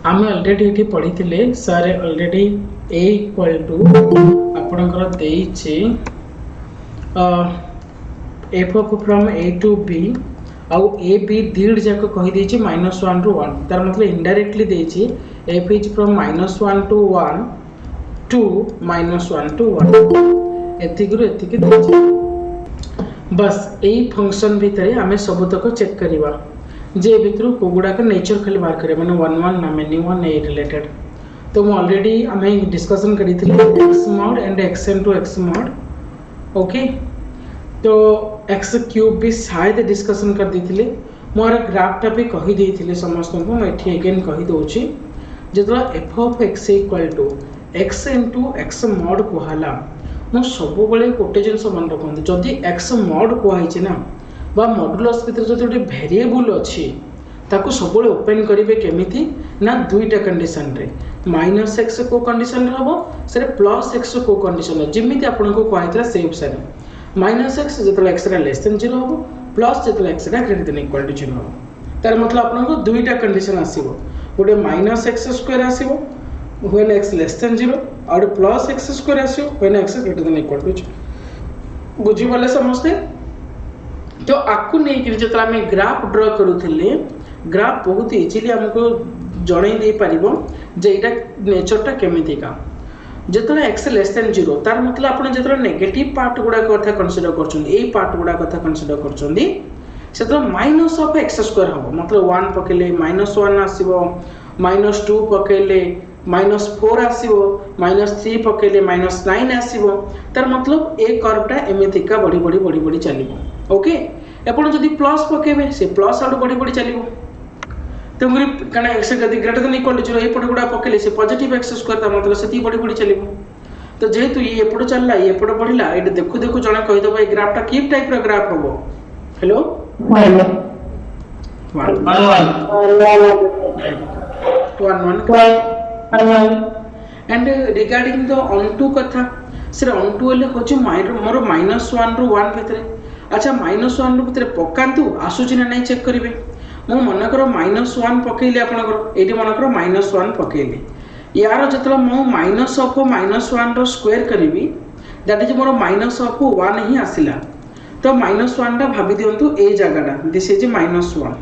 आम अलरेडी ये पढ़ी sir already a equal to आपणकर देइछे f of from a to b आउ ए बी दीड जाक कही देछि -1 टू 1 तार मतलब इनडायरेक्टली देछि f is from -1 to 1 to -1 to 1 एतिकरु एतिक देछि। बस यही फंक्शन भितर आम सबुतक चेक करवा जे भितर कोगुड़ाक नेचर खाली बाहर करें मैंने 1 1 ना मेनी 1 ए रिलेटेड। तो मुझे ऑलरेडी आम डिस्कशन करी x mod and x into x mod. Okay तो एक्स क्यूब भी शायद डिस्कशन कर दी मोर ग्राफटा भी कहीदे समस्त को मुझे एगेन कहीदे जो f of x equal to x into x mod कहला मु सब गोटे जिन मन रखते जदि एक्स मॉड कहुई ना बा मॉडुलस भितर जो गोटे वेरिएबल अच्छी ताको सब ओपन करेंगे केमिति ना दुईटा कंडीशन रे माइनस एक्स को कंडीशन हम से प्लस एक्स को कंडीशन जमी आपको कहता से अनुसार माइनस एक्स जो एक्स लेस देन 0 हम प्लस जो x greater than equal to 0 हम तार मतलब आपको दुईटा कंडीशन आसो गोटे माइनस एक्स स्क्वायर आसो व्हेन एक्स लेस देन 0 और प्लस एक्स स्क्वायर आसो when x greater than equal to 0 बुझीगले समस्ते। तो आपको नहीं जो आम ग्राफ ड्र करूले ग्राफ बहुत इजिली आमको जन दे पार जे यहाँ नेचरटा केमिका जो एक्स लेस देन 0 तार मतलब आप जो नेगेटिव पार्ट गुड़ा कथा कनसीडर कर पार्ट गुड़ा कथा कनसीडर कर माइनस ऑफ एक्स स्क्वायर हम मतलब 1 पकेले -1 आसो -2 पकेले -4 आसो -3 पकेले -9 आसो तार मतलब ए कर्वटा एमतीका बढ़ी बढ़ी बढ़ी बढ़ी चलो। ओके एपण जदि प्लस पकेबे से प्लस आउट बढ़ी बढ़ी चलो तेमरी कना x greater than equal to 0 एपट गुड़ा पकेले से पॉजिटिव एक्स स्क्वायर तार मतलब से बढ़ी बढ़ी चलो। तो जेहेतु ये एपट चलला ये एपट बढ़िला ये देखु देखु जने कहि दबो ए ग्राफटा की टाइप रो ग्राफ होबो। Hello 1 and regarding the onto कथा से ऑनटू ले होची मोर -1 रु 1 भितरे अच्छा -1 भितर पकातु आसूची ना नहीं चेक करेंगे मो मनकर -1 पकईली आपंकर ये मनकर -1 पकईली यार जो मु माइनस ऑफ -1 रो स्क्वायर करी that is more minus of 1 ही आसला तो -1 टा भाभी दिंतु ए जगहटा दिस इज -1।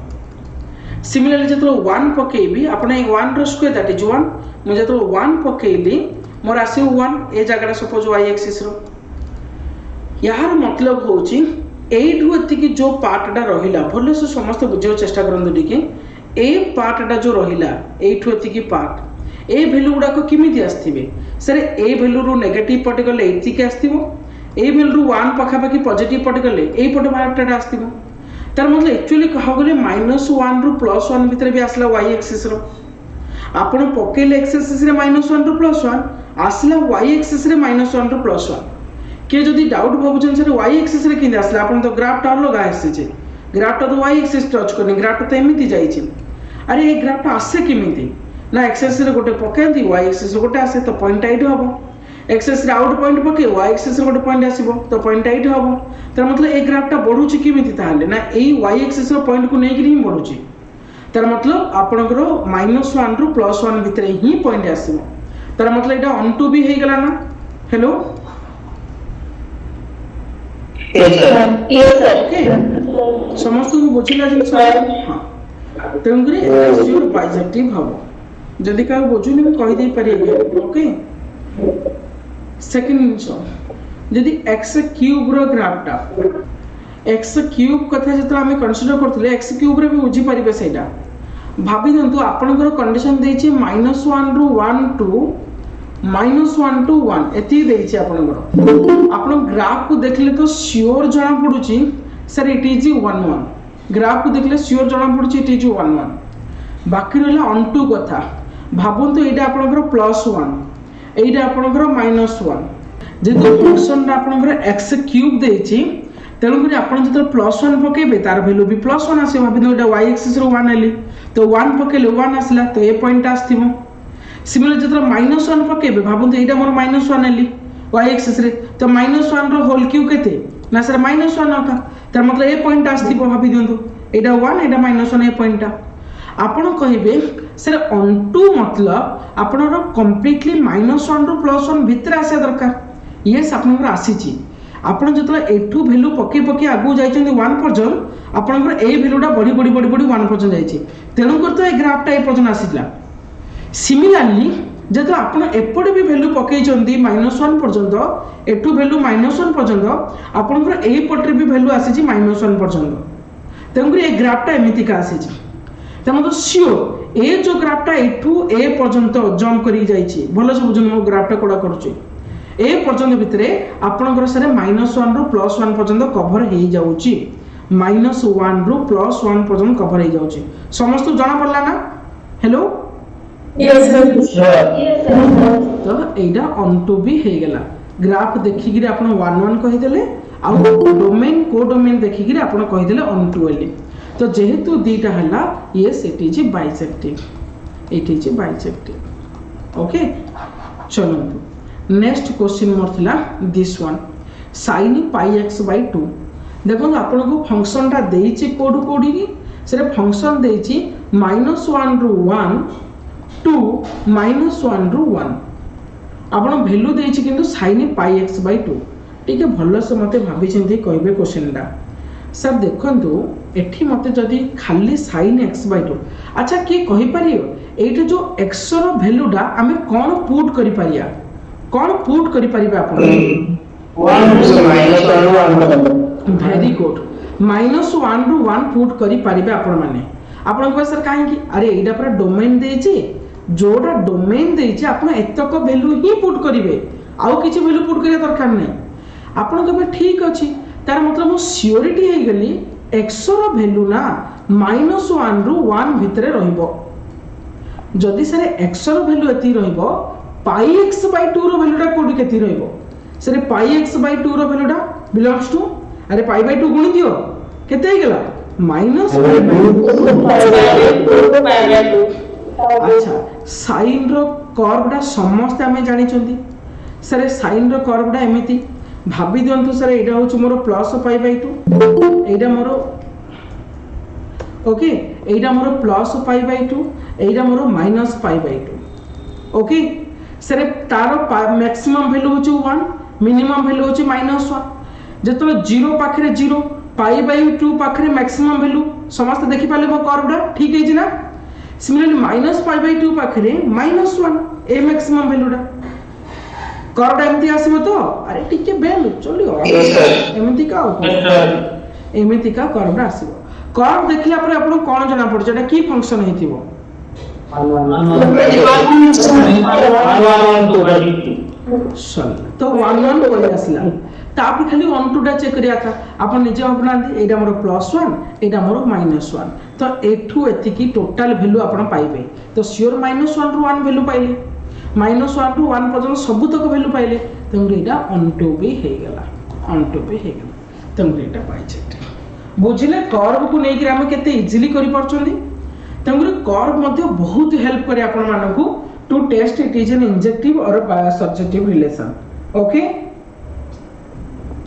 सिमिलरली जो 1 पकईबी आप 1 रो स्क्वायर दैट इज 1 मुझे जो 1 पकईली मोर आस 1 ए जगहटा सपोज y एक्सिस रो यार मतलब होची एठू एतिकी जो पार्टटा रहिला भले से समस्त बुझे चेष्टा करंतु टिके ए पार्टटा जो रहिला एठू एतिकी पार्ट ए वैल्यू गुडा को किमिति आस्थिबे सर ए वैल्यू रो नेगेटिव पटे गले एतिकी आस्थिबो ए वैल्यू रो 1 पाखा पाखी पॉजिटिव पटे गले ए पटे पार्टटा आस्थिबो तार मतलब एक्चुअली कहा गले -1 रो +1 भितर भी आसला y एक्सिस रो आपण पकेले x एक्सिस रे -1 रो +1 आसला y एक्सिस रे -1 रो +1 किए जदि डाउट भावुन सर y एक्सिस रे किंदे आसला आपण तो ग्राफटा अलग आसे ग्राफटा तो y एक्सिस टच करनी ग्राफटा तो एमिति जाइछि अरे ये ग्राफटा आसे किमिति ना x एक्सिस रे गोटे पकेंती y एक्सिस रे गोटे आसे तो पॉइंट 8 हबो x एक्सिस रे आउट पॉइंट पके y एक्सिस रे गोटे पॉइंट आसीबो तो पॉइंट 8 हबो तार मतलब ए ग्राफटा बढ़ुछि किमिति ताहले ना एई y एक्सिस रो पॉइंट को नेकि ही बढ़ुछि तार मतलब आपनकर -1 रु +1 भितरे ही पॉइंट आसीबो तार मतलब एटा ऑन टू भी हे गला ना। हेलो समस्त को बुझिला जिन हां तेंगरे योर बाइजेक्टिव हबो जदि का बुझुनी मैं कहि दे परिए। ओके सेकंड निशो जदि x क्यूब रो ग्राफटा x क्यूब कथा जतरा हमें कंसीडर करथले x क्यूब रे भी बुझी परिबे सेटा भाबी दंतु आपनकर कंडीशन देछि -1 रु 1 टू -1 टू 1 एति देछि आपनकर आपन ग्राफ को देखले तो श्योर जना पडुची सर इट इज 1 1 ग्राफ को देखले श्योर जना पडुची इट इज 1 1 बाकी रहला ऑन टू कथा भाबन तो एटा आपनकर +1 एटा आपनकर -1 जेतो फंक्शन आपनकर x क्यूब देछि तेणु करी आपन जतो +1 पकेबे तार वैल्यू भी +1 आसे भाबी दो एटा y एक्सिस रो 1 आली तो 1 पकेले 1 आसला तो ए पॉइंट आस्थिबो सिमिलर जतो -1 पकेबे भाबन तो एटा मोर -1 आली y एक्सिस रे तो -1 रो होल क्यूब केते ना सर -1 होता तार मतलब ए पॉइंट आस्थिबो भाबी दियंतु एटा 1 एटा -1 ए पॉइंटटा आपण कहिबे सर ऑन टू मतलब आपनर कंप्लीटली -1 रु +1 भितर आसे दरकार यस आपनकर आसीची आपण जतले एठू वैल्यू पके पके आगु जाइछन 1 पर्यंत आपनकर ए वैल्यूटा बढ़ी बढ़ी बढ़ी बढ़ी 1 पर्यंत जाइछि तेणु कर तो ए ग्राफटा ए पर्यंत आसीला सिमिलरली जब आप एपटे भी वैल्यू पकई -1 पर्यंत एठू वैल्यू -1 पर्यंत आपनकर ए पटे भी वैल्यू आसी -1 पर्यंत तेणुक ए ग्राफटा एमतीका आसी मतलब सियोर ए जो ग्राफटा एठू ए पर्यंत जंप करी जाइछि भल से बुझन मो ग्राफटा कोडा करूछि ए पर्यंत भितर आपनकर सारे -1 रु +1 पर्यंत कवर हो जाउछि -1 रु +1 पर्यंत कवर हो जाउछि समस्त जाना पड़ला ना हेलो यस सर तो एटा ऑन टू भी हे गेला ग्राफ देखि गिरे आपण 1 1 कहि देले आ डोमेन को डोमेन देखि गिरे आपण कहि देले ऑन टू एली तो जेहेतु दीटा हला यस इट इज बाइसेक्टिव ओके चलो नेक्स्ट क्वेश्चन मोर थिला दिस वन sin πx/2 देखो आपण को फंक्शन ता देइछि कोड कोडी की से फंक्शन देइछि -1 रु 1 टू -1 रु 1 आपण वैल्यू देइछि किंतु sin πx/2 ठीक है भलो से मते भाबी चिंती कहबे क्वेश्चन दा सर देखंतु एठी मते जदी खाली sin x/2 अच्छा की कहि परियो एटा जो x रो वैल्यूटा हमें कोन पुट करि परिया कौन पुट करि परिबे आपण 1 वेरी गुड -1 रु 1 पुट करि परिबे आपण माने आपण को सर काहे की अरे एटा पर डोमेन देछि जोडा डोमेन देछि आपण एतक वैल्यू ही पुट करिवे आउ किछि वैल्यू पुट करिया दरकार नै आपण को ठीक अछि तार मतलब मो सियोरिटी हे गेली x रो वैल्यू ना -1 रु 1 भितरे रहइबो जदि सर x रो वैल्यू एति रहइबो πx/2 रो वैल्यूटा कोडी केति रहइबो सर πx/2 रो वैल्यूटा बिलोंग्स टू अरे π/2 गुणी दियो केते हे गेला अच्छा साइन रो कर्वडा समस्त हमें जानि चंदी सर साइन रो कर्वडा एमिति भाबी दियंतु सर एटा होछ मोर +π/2 एटा मोर ओके एटा मोर +π/2 एटा मोर -π/2 ओके सर तार मैक्सिमम वैल्यू होछ 1 मिनिमम वैल्यू होछ -1 जतो 0 पाखरे 0 π/2 पाखरे मैक्सिमम वैल्यू समस्त देखि पाले मो कर्वडा ठीक है ना सिमिलरली -π/2 पाखरे -1 ए मैक्सिमम वैल्यूडा कर्वडा एमती आसीबो तो अरे टिके बेल चलियो एमती का कर्वडा आसीबो कर्व देखला पर आपण कोन जना पड़ जेटा की फंक्शन हेतिबो तो 1 1 कोइ आसला ताप खाली 1 2 टा चेक करिया था आपण निजे अपना एटा मोर +1 एटा मोर -1 तो एठू एति की टोटल वैल्यू आपण पाइबे तो श्योर -1 रु 1 वैल्यू पाइले -1 रु 1 पर्यंत सब तक वैल्यू पाइले तंग एटा ऑन टू भी हे गेला तंग एटा बाइसेक्ट बुझिले कर्व को नै कि हम केते इजीली करि परछोंदी तंग कर्व मध्ये बहुत हेल्प करे आपण मानकू to test it is an injective और सब्जेक्टिव रिलेशन ओके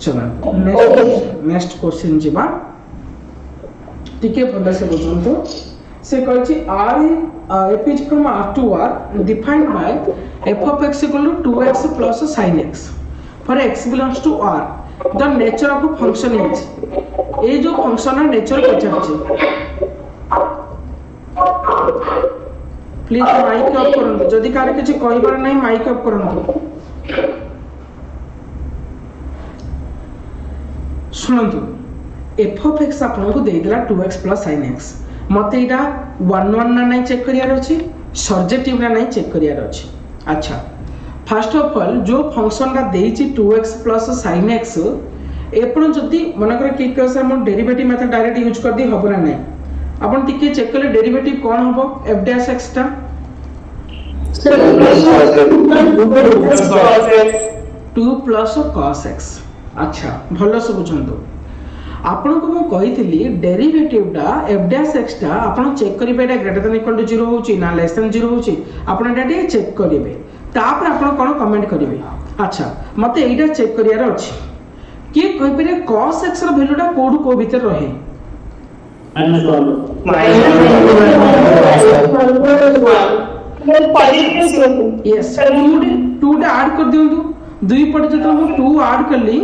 चलो नेक्स्ट क्वेश्चन जीवा टिके भलो से बुझंतो से कहै छी r f is from r to r defined by f of x equal to 2x plus sin x for x belongs to r the nature of a function is ए जो function है nature पचार please mike off करंतु जदि car किछि कहबार नै mic off करंतु सुनंतु f of x आपन को दे दिला 2x plus sin x मते इटा 1 1 ना नै चेक करियार अछि सर्जेटिव ना नै चेक करियार अछि अच्छा फर्स्ट ऑफ ऑल जो फंक्शन रा देछि 2x plus sin x एपण जदि मनकर की कह सर हम डेरिवेटिव मेथड डायरेक्ट यूज कर दी हबो ना नै आपण टिके चेक करले डेरिवेटिव कोन हबो f dash x ता 2 plus cos x अच्छा भलो से बुझंतो आपण को मु कहितली डेरिवेटिव टा f dash x ता आपण check करिबे Etah greater than equal to 0 होची ना लेस देन 0 होची आपण एटा चेक करिवे तापर आपण कोन कमेंट करिवे अच्छा मते एटा चेक करियार अछि के कहि परे cos x रो वैल्यूटा कोड को भीतर रहे यस 2 टा ऐड कर दियंतु दुई पटे जतो हम 2 ऐड करली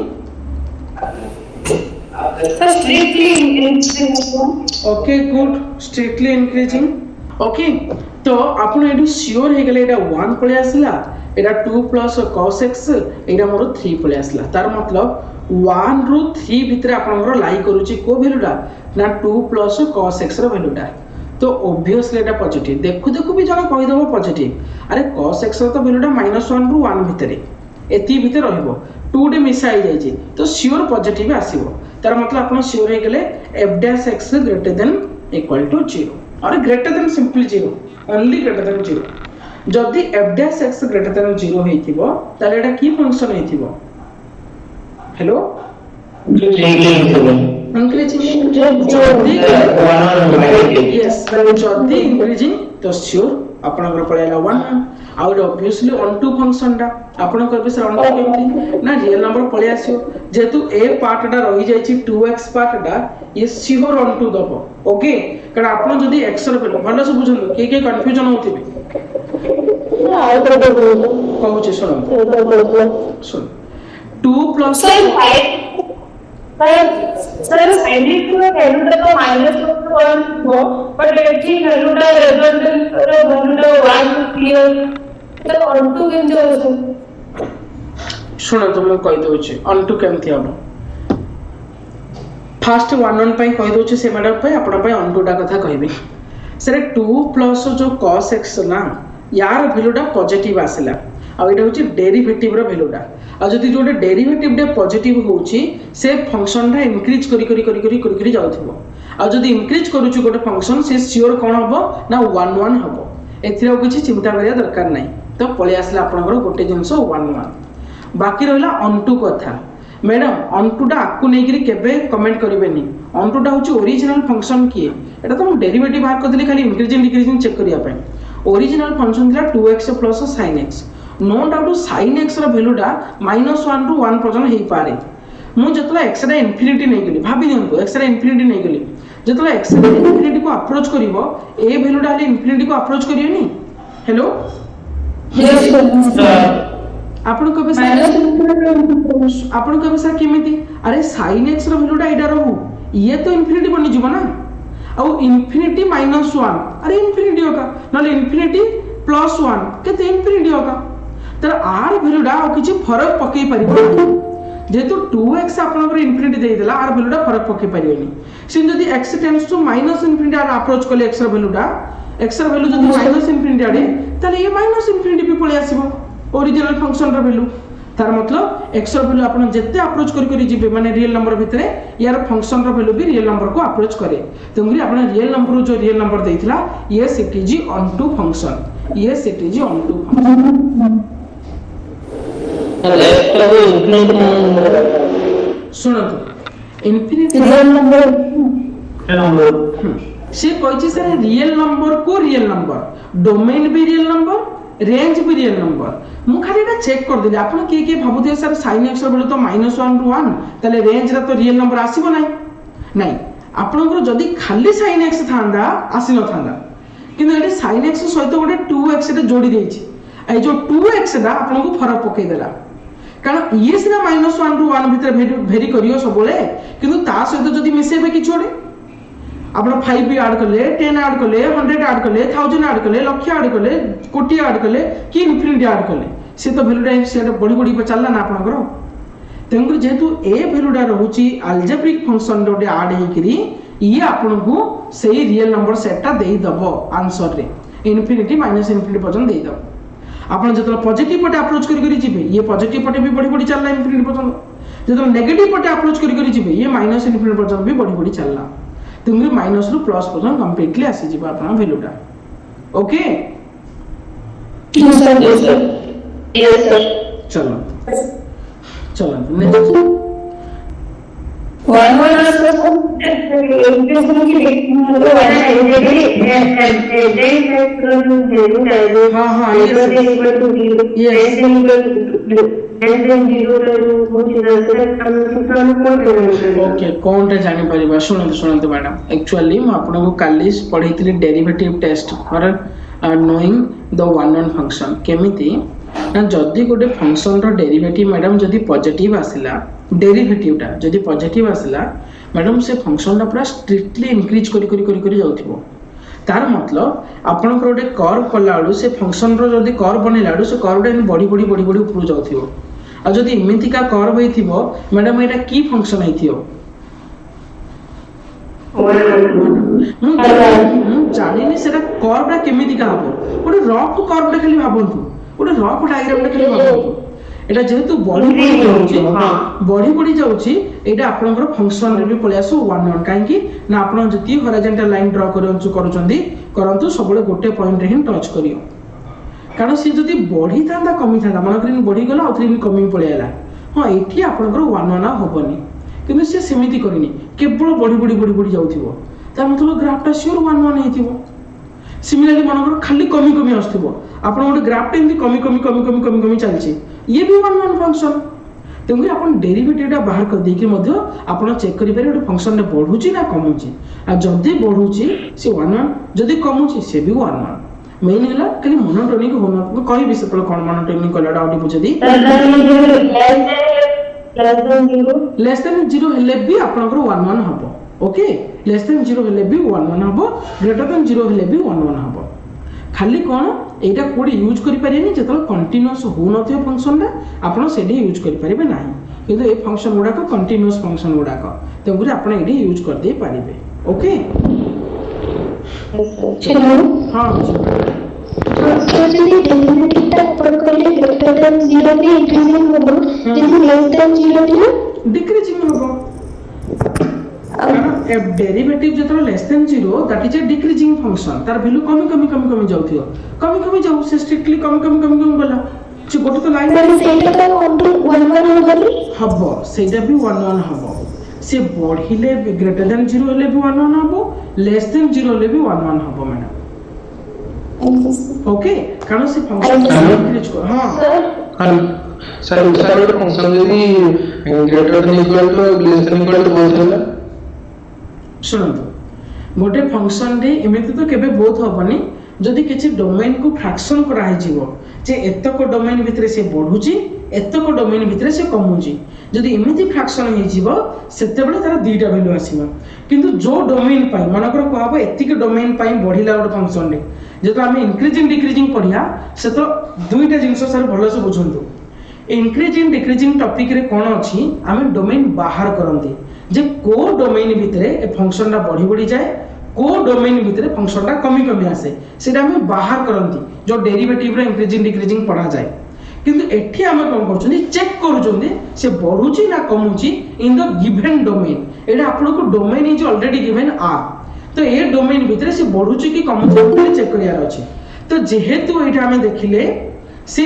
okay good strictly increasing okay तो आपण एडु श्योर हे गेले एटा 1 पळे आसला एटा 2 प्लस cos x एटा मोर 3 पळे आसला तार मतलब 1 रु 3 भितरे आपनकर लाई करूची को वैल्यूटा ना 2 प्लस cos x रो वैल्यूटा तो ऑब्वियसली एटा पॉजिटिव देखु देखु भी जण कहि दबो पॉजिटिव अरे cos x रो तो वैल्यूटा -1 रु 1 भितरे एती भितरे रहइबो 2 डे मिसाई जाई छी तो श्योर पॉजिटिव आसीबो तार मतलब आपण श्योर हे गेले f dash x greater than equal to 0 और greater than simply 0 only greater than 0 जदि f dash x greater than 0 हेतिबो ताले एटा की फंक्शन हेतिबो हेलो इंक्रीजिंग यस जदि इंक्रीजिंग तो श्योर आपनकर पळेला 1 out obviously onto function दा आपण कहबे सर ऑन टू केमती ना रियल नंबर पळे आसियो जेतु ए पार्ट डा रहि जाय छी 2x पार्ट डा ये श्योर ऑन टू दबो ओके कारण आपण जदी x रो भेलो भलो से बुझन के कंफ्यूजन होतिबे कहू छी सुन 2 plus Sir, I need to value the minus of 1 4, but let's see value the result value the 1 clear. The on to केमती होतो सुनो तो मैं कहि दोछि on to केमती हबो फर्स्ट 1 1 पई कहि दोछि से मैडम पई आपण पई on to टा कथा कहबी सर 2 प्लस जो cos x ना यार वैल्यूटा पॉजिटिव आसिला आ एटा होछि डेरिवेटिव रो वैल्यूटा आ जदि जोटे डेरिवेटिव डे पॉजिटिव होउछि से फंक्शन रा इंक्रीज करी जाउथबो आ जदि इंक्रीज करूछु गोटे फंक्शन से श्योर कोन हबो ना 1 1 हबो एथिरो किछि चिंता करिया दरकार नै तो पळे आसला आपनकर गोटे जिंस 1 1 बाकी रहला ऑन टू कथा मैडम ऑन टू टा आकु नै करी केबे कमेंट करिवेनी ऑन टू टा होछि ओरिजिनल फंक्शन किए एटा तो हम डेरिवेटिव बाहर कर देली खाली इंक्रीजिंग डिक्रीजिंग चेक करिया पे ओरिजिनल फंक्शन दिला 2x plus sin x no doubt sin x रो वैल्यूटा -1 रु 1 पर्यंत हेई पारे मु जतला x रा इंफिनिटी नै गेली भाबी दियंतु x रा इंफिनिटी नै गेली जतला x रा इंफिनिटी को अप्रोच करिवो ए वैल्यूटा हले इंफिनिटी को अप्रोच करियोनी हेलो यस सर आपण कबे सर केमिति अरे sin x रो वैल्यूटा एटा रहू ये तो इंफिनिटी बनि जिवो ना औ इंफिनिटी -1 अरे इंफिनिटी होगा नले इंफिनिटी +1 केते इंफिनिटी होगा तर आर वैल्यूटा आ किछि फरक पकई परिबो जेतु 2x आपनकर इंफिनिटी देइ देला आर वैल्यूटा फरक पकई परिबेनी सिन जदी x tends to minus infinity or approach करले x र वैल्यूटा x र वैल्यू जदी माइनस इंफिनिटी आडे ताले ये माइनस इंफिनिटी भी पळे आसीबो ओरिजिनल फंक्शन र वैल्यू तार मतलब x र वैल्यू आपण जत्ते अप्रोच करी जिबे माने रियल नंबर भितरे यार फंक्शन र वैल्यू भी रियल नंबर को अप्रोच करे तंगरी आपण रियल नंबर जो रियल नंबर देइथिला yes it is onto function yes it is onto function सुनतु इंफिनिटी रियल नंबर से कहिछि सर रियल नंबर को रियल नंबर डोमेन भी रियल नंबर रेंज भी रियल नंबर मु खाली एटा चेक कर देली आपण के भाबुथे सर sin x बोले तो -1 रु 1 तले रेंज रा तो रियल नंबर आसीबो नै आपनकर जदी खाली sin x थांदा आसी न थांदा किंतु एटी sin x सहित गोटे 2x रे जोडी देछि ए जो 2x दा आपनको फरक पकई देला कारण ये सिना -1 रु 1 भितर भेरी करियो सबले किंतु ता सहित जदी मिसेबे कि छोडे आपण 5 भी ऐड करले 10 ऐड करले 100 ऐड करले 1000 ऐड करले लक्ष ऐड करले कोटी ऐड करले कि इंफिनिटी ऐड करले से तो वैल्यूटा से बड़ी पे चलला ना आपनकर तेंगु जेतु ए वैल्यूटा रहउची अलजेब्रिक फंक्शन डोटे ऐड हेकरी ये आपनको सही रियल नंबर सेटटा देई दबो आंसर रे इंफिनिटी माइनस इंफिनिटी पर्यंत देई दबो आपण जतला पॉजिटिव पटे अप्रोच करी जिबे ये पॉजिटिव पटे भी बड़ी चलला इंफिनिटी पर्यंत जतला नेगेटिव पटे अप्रोच करी जिबे ये माइनस इंफिनिटी पर्यंत भी बड़ी चलला तुमरे माइनस रु प्लस पर्यंत कंप्लीटली आसी जिबा आपण वैल्यूटा okay yes sir yes sir चलो नेक्स्ट One minus हाँ हाँ yes ओके कौनटा जानी परिबा सुनंतु सुनंतु मैडम एक्चुअली मैं आपको काली पढ़ेइथिली derivative test for knowing the one one function केमिति ना जदि गोटे फंक्शन रो डेरिवेटिव मैडम जदि पॉजिटिव आसिला डेरिवेटिव टा जदि पॉजिटिव आसिला मैडम से फंक्शन टा पूरा स्ट्रिक्टली इंक्रीज करी जाउथिबो तार मतलब आपन को गोटे कर्व कला बेलू से फंक्शन रो जदि कर्व बनेला बेलू से कर्व टा बढ़ी बढ़ी बढ़ी बढ़ी ऊपर जाउथिबो आ जदि इमितिका कर्व हेथिबो मैडम एटा की फंक्शन हेथियो जानिनी सेटा कर्व टा केमितिका हबो गोटे रफ कर्व टा खाली भाबंतु गोटे रफ डायग्राम टा खाली भाबंतु एटा जेहेतु बढ़ी बढ़ी जाउची एटा आपनकर फंक्शन रे भी पळे आसु 1 1 काहे कि ना आपन जति हॉरिजॉन्टल लाइन ड्रा करूचंदी करंतु सबले गोटे पॉइंट रे ही टच करियो कारण से जदि बढ़ी था कमी था मन कर बढ़ी गला आउथरे कमी पळे आला हां एठी आपनकर 1 1 होबनी किंतु से सेमिति करिनी केवल बढ़ी बढ़ी बढ़ी बढ़ी जाउथिबो ता मतलब ग्राफ टा श्योर 1 1 हेथिबो सिमिलरली मन कर खाली कमी कमी आस्थिबो आपन गोटे ग्राफ टा एमती कमी कमी कमी कमी कमी कमी चलछि ये भी 1 1 फंक्शन तेणु अपन डेरिवेटिव टा बाहर कर देकी मध्य अपन चेक करि पारे गोटे फंक्शन रे बढ़ुची ना कमुची आ जदी बढ़ुची से 1 1 जदी कमुची से भी 1 1 मेन हला खाली मोनोटोनिक होना कहि भी से कोन मोनोटोनिक कला डाउट पुछदी लेस देन 0 हेले भी अपन 1 1 हबो ओके लेस देन 0 हेले भी 1 1 हबो ग्रेटर देन 0 हेले भी 1 1 हबो खाली कोन एटा कोडी यूज करि परियनी जेतल कंटीन्यूअस हो नथियो फंक्शन रे आपण सेडी यूज करि परिबे नाही किंतु ए फंक्शन गुडा को कंटीन्यूअस फंक्शन गुडा को तेबुरी आपण एडी यूज कर दे परिबे ओके चलो हां तो जदी डेरिवेटिव ता ऊपर करले ग्रेटर देन 0 भी इंक्रीजिंग होबो जदी लेस देन 0 दिला डिक्रीजिंग होबो ए डेरिवेटिव जतरा less than 0 that is a decreasing function तार वैल्यू कमी कमी कमी कमी जाउथियो कमी जाउ से स्ट्रिक्टली कमी कमी कमी कमी गला से गोटे तो लाइन पर सेटा तो 1 1 होबो हबो सेटा भी 1 1 हबो से बढ़िले ग्रेटर देन 0 हेले भी 1 1 हबो लेस देन 0 हेले भी 1 1 हबो मैडम ओके कारण से फंक्शन इंक्रीज को हां सर सर फंक्शन यदि greater than equal to less than equal to बोलला शुणु गोटे फंक्शन रे एमिति तो केबे बोथ होबनी जदि किछि डोमेन को फ्रैक्शन करा हे जीवो जे एतक डोमेन भितरे से बढ़ुची एतक डोमेन भितरे से कमुची जदि एमिति फ्रैक्शन हे जीवो सेते बेले तार दुईटा वैल्यू आसीबो किंतु जो डोमेन पाई मनकर कहबो एतिक डोमेन पाई बढ़िला गोटे फंक्शन रे जेतो हम इंक्रीजिंग डिक्रीजिंग पढिया से तो दुईटा जिंस सर भलो से बुझंतु इंक्रीजिंग डिक्रीजिंग टॉपिक रे कोन अछि हम डोमेन बाहर करंती जे को डोमेन भितरे ए फंक्शन टा बढ़ी बढ़ी जाए को डोमेन भितरे फंक्शन टा कमी कमी आसे सेटा हम बाहर करंती जो डेरिवेटिव रे इंक्रीजिंग डिक्रीजिंग पढ़ा जाए किंतु एठी हम कोन करछनी चेक करूछनी से बढ़ुची ना कमुची इन द गिवन डोमेन एटा आपन को domain is already given or तो ए डोमेन भितरे से बढ़ुची कि कमुची चेक करियार अछि तो जेहेतु एटा हम देखिले से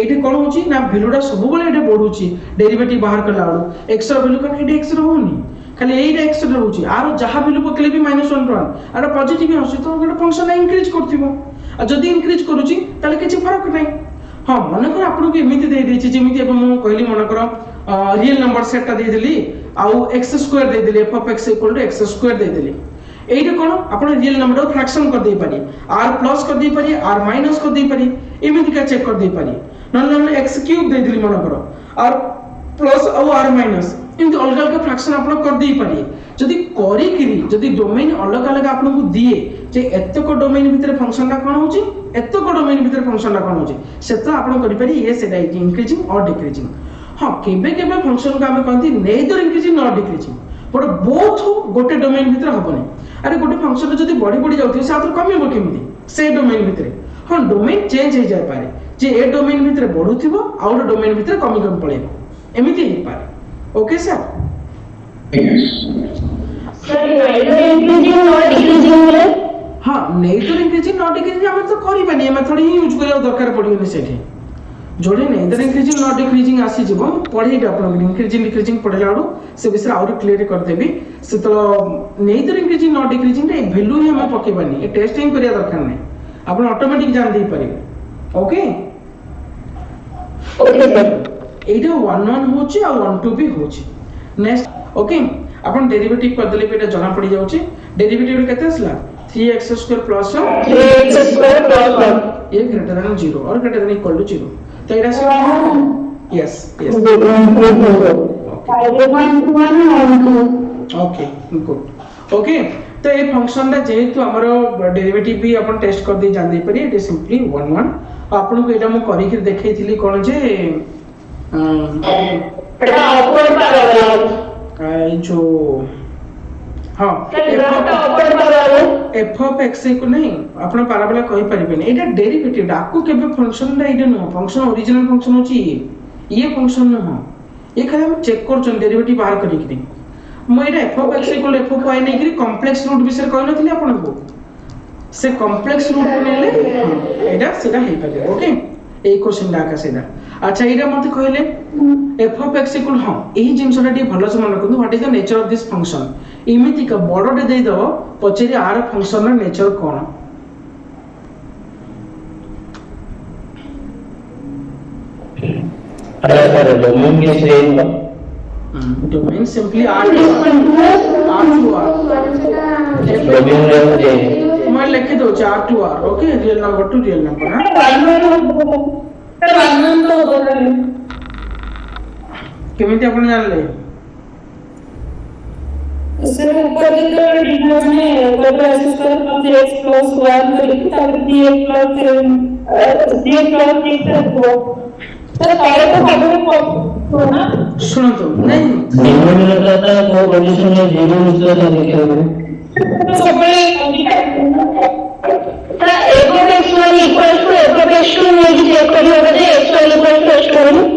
एटे कोन होची ना वैल्यूटा सब बेले एटे बढ़ुची डेरिवेटिव बाहर करला बेलू x र वैल्यू कोन एटे x रहउनी खाली एटा x रहउची आरो जहा वैल्यू पकले भी -1 1 आरो पॉजिटिव होची तो एटा फंक्शन इंक्रीज करथिबो आ जदी इंक्रीज करूची ताले किछि फरक नै हां मन कर आपन को एमिति दे देछि जेमिति अब मु कहली मन कर रियल नंबर सेट ता दे देली आउ x² दे देली f(x) = x² दे देली एटा कोन आपण रियल नंबर को फ्रैक्शन कर दे पारी r प्लस कर दे पारी r माइनस कर दे पारी एमिति का चेक कर दे पारी नन x³ दे दिली मन करो r प्लस और r माइनस इनते अलग अलग फ्रैक्शन आपण कर दे पारी जदी करी किरी जदी डोमेन अलग अलग आपण को दिए जे एतक डोमेन भीतर फंक्शन ला कोन होची एतक डोमेन भीतर फंक्शन ला कोन होची सेतो आपण करि पारी ये सेटा इंक्रीजिंग और डिक्रीजिंग हां केबे केबे फंक्शन को हम कहती neither increasing not decreasing but both गोटे डोमेन भीतर होबनी अरे गोटे फंक्शन जदी बढ़ी बढ़ी जाउथि से आतर कमिबो केमिति से डोमेन भीतर हां डोमेन चेंज हो जाय पारे जे ए डोमेन भीतर बढ़ुथिबो आउट डोमेन भीतर कमी कम पळेबो एमिति हे पारे okay sir sir neither increasing not decreasing हां नेदर इंक्रीजिंग नॉट डिक्रीजिंग हम तो करिबानी ए मेथड ही यूज करियो दरकार पड़ियोनी सेठी जोड़े नेदर इंक्रीजिंग नॉट डिक्रीजिंग आसी जीवो पढ़ेबी आपन इंक्रीजिंग डिक्रीजिंग पढ़ेला आरो से विषय आउर क्लियर कर देबी से तो नेदर इंक्रीजिंग नॉट डिक्रीजिंग रे वैल्यू ही हम पकेबानी ए टेस्टिंग करिया दरकार नै आपन ऑटोमेटिक जान दे परिबे ओके ओके सर एटा 1 1 होची आ 1 2 भी होची नेक्स्ट ओके अपन डेरिवेटिव कर देले पेटा जना पड़ी जाउची डेरिवेटिव रे केते असला 3x² plus 3x² plus 1 a greater than 0 or greater than equal to 0 तो एटा से yes yes okay good okay तो ये फंक्शन दा जेहेतु हमरो डेरिवेटिव भी अपन टेस्ट कर दे जान दे परी इट इज सिंपली 1 1 आपन को एटा मो करी के देखैथिली कोन जे एटा अपवर्ड पैराबोला जो हां एफ ऑफ एक्स को नहीं आपण पैराबोला कहि परिबेनी एटा डेरिवेटिव डाकू केबे फंक्शन दा इडे नो फंक्शन ओरिजिनल फंक्शन होची ये फंक्शन न हो ये खाली हम चेक करछन डेरिवेटिव बाहर करी कि मो एटा f of x equal f of y नै कि कॉम्प्लेक्स रूट विषय कहन थली आपण को से कॉम्प्लेक्स रूट को नेले एटा सेटा हे पारे ओके ए क्वेश्चन डा का सेटा अच्छा एटा मते कहले एफ ऑफ एक्स इक्वल हां एही जिंसटा डी भलो से मन रखु what is the nature of this function इमिति का बड़ोटे दे दबो पछेरी आर फंक्शन र नेचर कोन अरे सर डोमेन के same domain simply R to R domain रे मैं लिख दो R to R okay real number to real number हां केमिति आपण जानले सर ऊपर एक डिनर में मतलब x² + x + 1 तो लिखी ताकि dx + x हो सर पहले तो सब ना सुनो तो नहीं डिनोमिनेटर का को कंडीशन में 0 निकला था देखिए तो सबले सर x1 = f(x2) नहीं चेक करियो बजे x1 = x2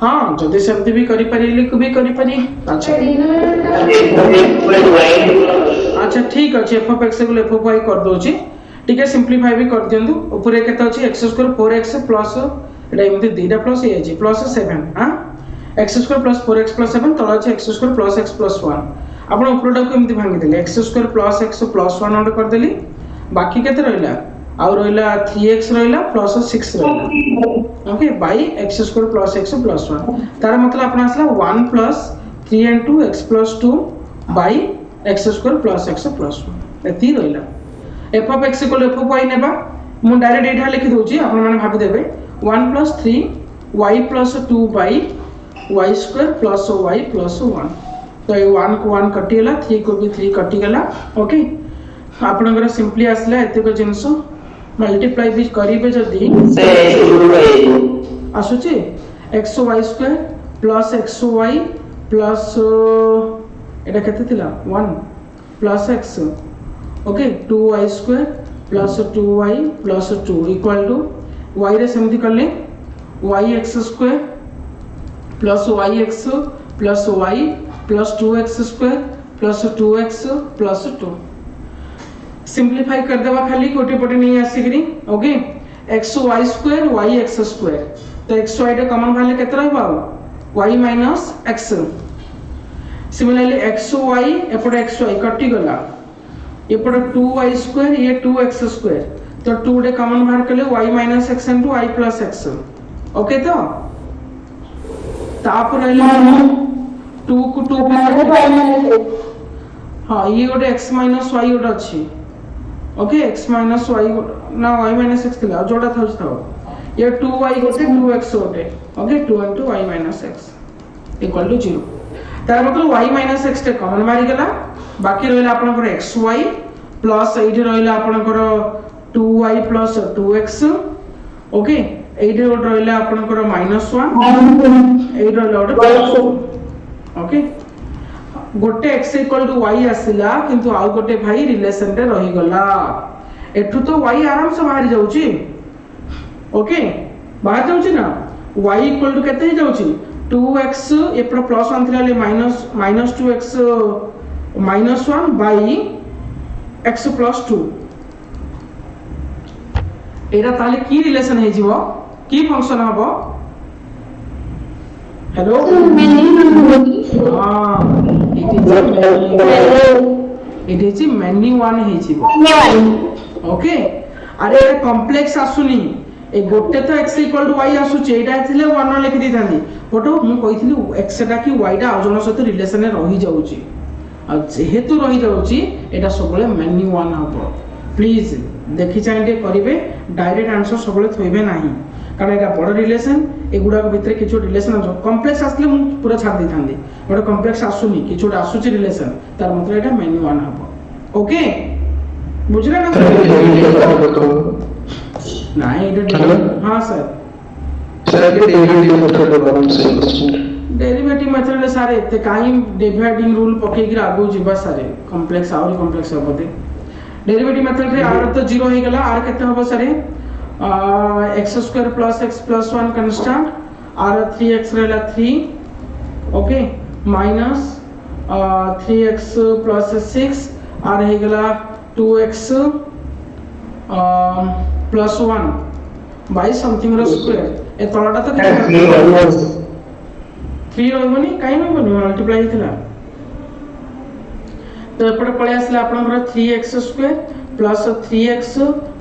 हां जदि सेमति भी करि परिली को भी करि परि अच्छा अच्छा ठीक अछि एफ ऑफ एक्स को एफ ऑफ वाई कर दोची ठीक है सिंपलीफाई भी कर दियंदु ऊपर केते अछि x² 4x plus iota एमति दीटा plus ए अछि प्लस 7 हां x² + 4x + 7 तळ अछि x² + x + 1 आपण ऊपरटा को एमति भांगी देले x² + x + 1 ओड कर देली बाकी केते रहला आ रहला 3x रहला प्लस 6 रहला ओके बाय x² + x + 1 तार मतलब आपण आसला 1 + 3 * 2x + 2 बाय x² + x + 1 एती रहला f of x = f of y नेबा मु डायरेक्ट एठा लिखि दोची आपण माने भाबि देबे 1 + 3 y + 2 बाय y² + y + 1 तो ये 1 को 1 कटिला 3 को भी 3 कटि गला ओके आपनकर सिंपली आसला एते को जिंस मल्टीप्लाई भी करिबे जदी से शुरू है आसुची xy² + xy प्लस एटा केते थिला 1 + x okay 2y² + 2y + 2 = y रे सेमति करले yx² + yx + y + 2x² + 2x + 2 simplify कर देबा खाली कोटे पटे नहीं आसीगरी ओके xy² yx² तो xy टा कॉमन भाले केते रहबा y - x similarly xy एपटे xy कटि गला एपटे 2y² ये 2x² तो 2 डे कॉमन बाहर करले y - x * y + x okay तो तापर रहला 2 को 2 हां ये गोटे x - y गोटे अछि ओके x - y ना y - x थिला जोडा थाउ थाउ ये 2y गोटे 2x गोटे ओके 2 * y - x = 0 तार मतलब y - x टे कॉमन मारी गला बाकी रहला आपनकर xy प्लस एठी रहला आपनकर 2y + 2x ओके एठी गोटे रहला आपनकर -1 एठी रहला गोटे ओके गोटे x = y आसिला किंतु आ गोटे भाई रिलेशन रे रही गला एठु तो y आराम से बाहर जाउची ओके बाहर जाउची ना y = केते जाउची 2x एपड़ +1 थिला ले -2x -1 बाय x + 2 एरा ताले की रिलेशन हे जीवो की फंक्शन हबो हेलो हां इट इज मेनी वन हे छिबो ओके अरे कॉम्प्लेक्स आसुनी ए गोटे तो x इक्वल टू y आसुची एटा थिले 1 लिखि दी थांदी बट मु कहिथिली x टा की y टा आ जण सहित रिलेशन रे रही जाउची आ जेहेतु रही जाउची एटा सबले मेनी वन हबो प्लीज देखि चाहि करिवे डायरेक्ट आंसर सबले थोइबे नाही कारण एटा बड़ रिलेशन एगुडा के भितर किछु रिलेशन कॉम्प्लेक्स आसले मु पूरा छाड़ दी थांदी बट कॉम्प्लेक्स आसुनी किछु आसुची रिलेशन तार मतलब एटा मेनी वन हबो ओके बुझले ना नहीं हाँ सर डेरिवेटिव मेथड रे सारे ते काई डिवाइडिंग रूल पके कि आगु जिबा सारे कॉम्प्लेक्स और कॉम्प्लेक्स होबे डेरिवेटिव मेथड रे r तो 0 हो गेला r केते होबो सारे x² + x + 1 constant r 3x रहला 3 ओके माइनस 3x + 6 r हो गेला 2x +1 by something रो स्क्वायर ए तळटा तो 3 रहबनी काई न बनी मल्टीप्लाई हितला तो एपटे पळे आसला आपनकर 3x² + 3x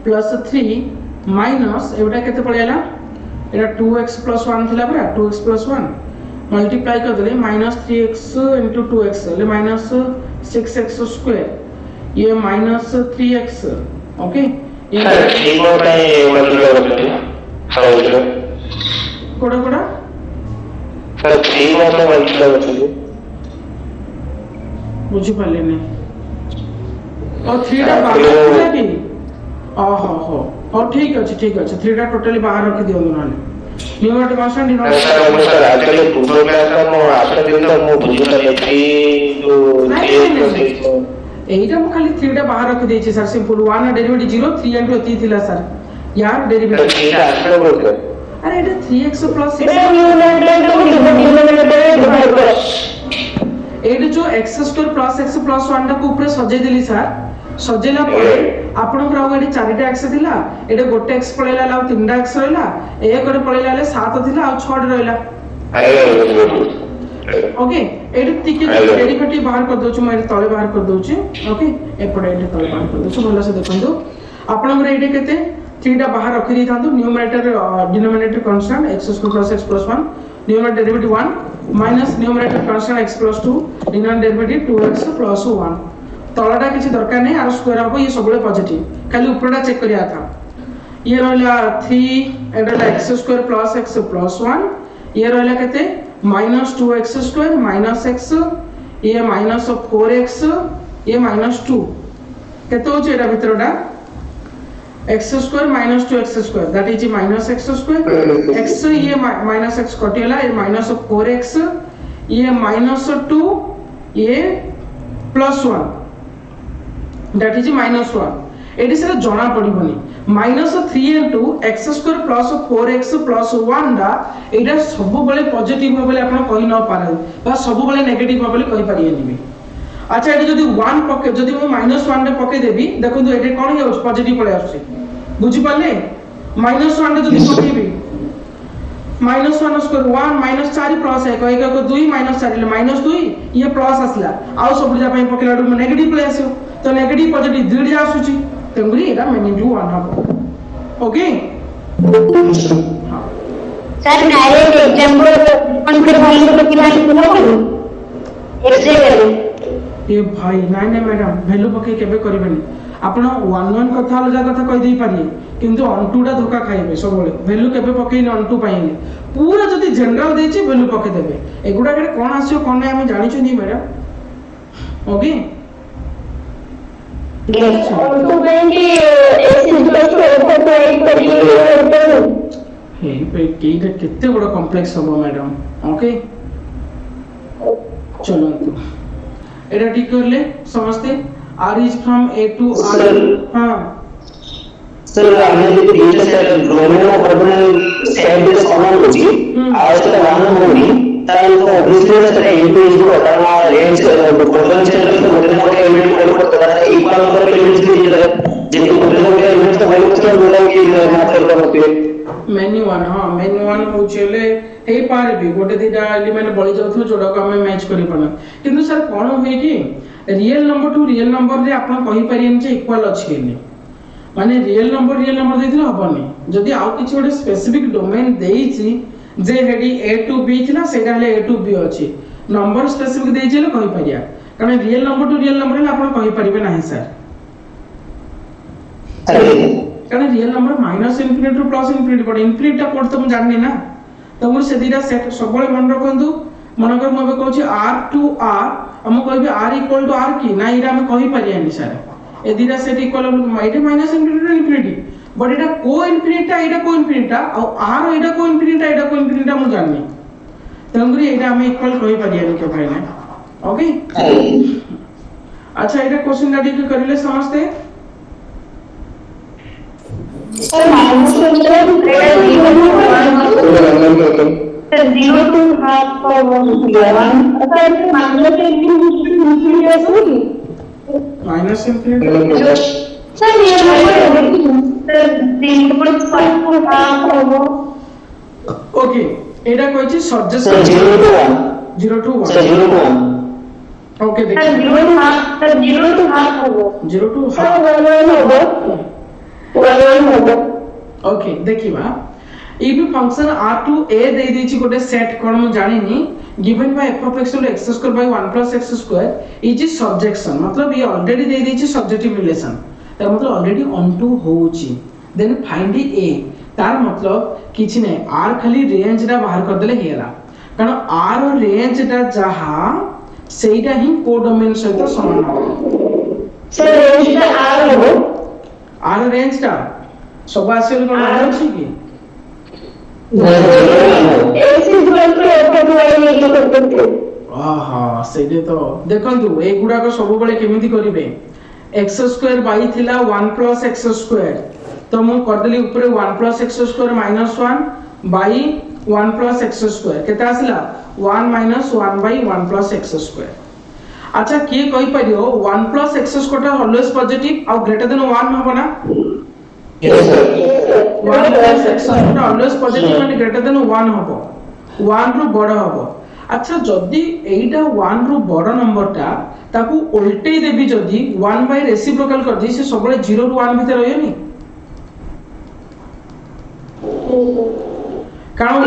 + 3 माइनस एटा केते पळे आला एटा 2x + 1 थिला बरा 2x + 1 मल्टीप्लाई कर देले -3x * 2x ले -6x² ये -3x ओके ये ठीक होता है मतलब हां कोड़ा कोड़ा सर ठीक मतलब मतलब बुझी पाले ने और 3 टा बाहर रखला की हो और ठीक अछि 3 टा टोटली बाहर रख दियो नहले न्यूमरेटर कांस्टेंट डिनोमिनेटर सर आजकल पूर्ण क्लास का मो आशा दिन तो मो बुझी पाले थी जो एटा मो खाली 3 टा बाहर रख देई छी सर सिंपल 1 डेरिवेटिव 0 3 इनटू 3 थिला सर यार डेरिवेटिव ठीक है आशा बोलते अरे एटा 3x + 6 एटा जो x² + x + 1 टा को ऊपर सजे देली सर सजेला परे आपण ग्राउ एटी 4 टा x थिला एटा गोटे x पळेला लाउ 3 टा x रहला एक करे पळेला ले 7 थिला आ 6 रहला ओके एटी टिके डेरिवेटिव बाहर कर दोछु मैं तळे बाहर कर दोछु ओके एपडे एटी तळे बाहर कर दोछु भलो से देखंतु आपण ग्रा एटी केते 3 टा बाहर रखि दी थांतु numerator denominator constant x² + x + 1 numerator derivative 1 minus numerator constant x + 2 denominator derivative 2x + 1 तळटा किछि दरकार नै आर स्क्वायर हबो ये सबले पॉजिटिव खाली ऊपरटा चेक करिया था ये रहला 3 एटा x² + x + 1 ये रहला केते -2x² - x ये -4x ये -2 केते हो जेरा भितरटा x² - 2x² that is -x² x ये -x कटियला ये -4x ये -2 ये +1 that is -1 एडी से जणा पडिबनी -3 * x² + 4x + 1 दा एडा सब बेले पॉजिटिव हो बेले आपण कहि न पारे बा सब बेले नेगेटिव हो बेले कहि पारियनी अच्छा एडी जदी 1 पके जदी मो -1 रे पके देबी देखो तो एडी कोन हो पॉजिटिव पळे आछी बुझी पाले -1 रे जदी पकेबी -1² 1 -4 प्लस 1 1 को 2 -4 ले -2 ये प्लस आसला आ सब जा पई पकेला नेगेटिव पळे आछो तो नेगेटिव पॉजिटिव दुई जा आछुची तेंगुरी एटा मेनिंग 1 हबो ओके सर डायरेक्ट एग्जांपल कौन कर भाई को कि भाई को ऐसे ए भाई नाइ नाइ मैडम वैल्यू पके केबे करबेनी आपण 1 कथा अलग कथा कहि देई पारी किंतु ऑन2 टा धोका खाइबे सब बेले वैल्यू केबे पकेनी ऑन2 पाइनी पूरा जदी जनरल देछि वैल्यू पके देबे एगुडा के कोन आसियो कोन नै हम जानि छु नी मैडम ओके ऑन2 बेंडी x = 8 करिए हे पे केटा केते बड़ कॉम्प्लेक्स हो मैडम ओके चलो तो एटा ठीक कर ले समझते r is from a to r हां सर हमने जो previous domain of ordinal set base common होगी आज तक 1 होगी ତାହେଲେ ତ obviously ସେଟା into ହେଇଯିବ କାରଣ ରେଞ୍ଜ ପୋଜିସନ ଚେଞ୍ଜ କଲେ ଗୋଟେ ନା ଗୋଟେ ଏଲିମେଣ୍ଟ କରିବାକୁ ପଡିବ କାରଣ ଇକ୍ୱାଲ ନମ୍ବର ଏଲିମେଣ୍ଟ ଦେଇଦେଲେ ଯେହେତୁ ଗୋଟେ ନା ଗୋଟେ ଏଲିମେଣ୍ଟ ତ ଭାଇ ପଡିବ ଯୋଉଟା କି ମ୍ୟାଥ କରିପାରୁନଥିବେ मेन वन हाँ मेन वन होचले हे पारे भी गोटे दिटा एलिमेंट बळी जाउथो जोडा को हमें मैच करि पाना किंतु सर कोन होय कि real number to real number रे आपण कहि परियन जे इक्वल अछि कि माने रियल नंबर देथिले हबनी जदि आउ किछ गोटे स्पेसिफिक डोमेन देइछि जे हेडी a टू b थिला सेटा ले a टू b अछि नंबर स्पेसिफिक देइछि ले कहि परिया कारण real number to real number ले आपण कहि परिबे नाही सर कारण real number minus infinity to plus infinity पड़े इनफिनिटी टा कोड तो हम जाननी ना तो मोर से दिरा सेट सबले मन रखंतु मन कर मबे कहूची r टू r हम कहबे r इक्वल टू r की ना इरा हम कहि परियानी सर ए दिरा सेट इक्वल माइटे minus infinity to infinity but एटा को इनफिनिटी एटा को इनफिनिटी आ r एटा को इनफिनिटी हम जाननी तंगरी एटा हम इक्वल कहि परियानी के भाई ना ओके अच्छा एटा क्वेश्चन रेडी करिले समझते sir minus sir 0 to half of 1 sir minus infinity ऐसे माइनस इनफिनिटी सर ये sir 0 to half of okay एटा कहछि suggest sir 0 to 1 0 to 1 sir 0 to 1 okay sir देखिए 0 to half sir 0 to half होगा 0 to sir half 1 होगा 1 होगा okay देखिबा ई भी फंक्शन r टू a दे देछि गोटे सेट कोन म जानिनी given by f of x into x square by 1 plus x square is subjection मतलब ये ऑलरेडी दे देछि सब्जेक्टिव रिलेशन तार मतलब ऑलरेडी ऑन टू होउची देन फाइंड a तार मतलब किछि नै r खाली रेंज रा बाहर कर देले हेला कारण r रेंज टा जहा सेटा ही को डोमेन सहित समान हो सर रेंज का r होगा r रेंज टा सब आसियल कोन अछि की x equal to f of y ये तो करते थे आहा सेजे तो देखंतु ए गुडा को सब बेले केमिति करिवे x स्क्वायर y थिला 1 प्लस x स्क्वायर तो मु कर देली ऊपर 1 plus x square minus 1 by 1 plus x square केते आसला 1 minus 1 by 1 plus x square अच्छा के कहि परियो 1 plus x square always positive और ग्रेटर देन 1 होबो ना yes sir 1 plus x square always positive and greater than 1 होबो 1 रु बड़ होबो अच्छा जदी एटा 1 रु बड़ नंबर ता ताकू उल्टे देबी जदी 1 बाय रेसिप्रोकल कर दी से सबले 0 रु 1 भीतर रहयनी कारण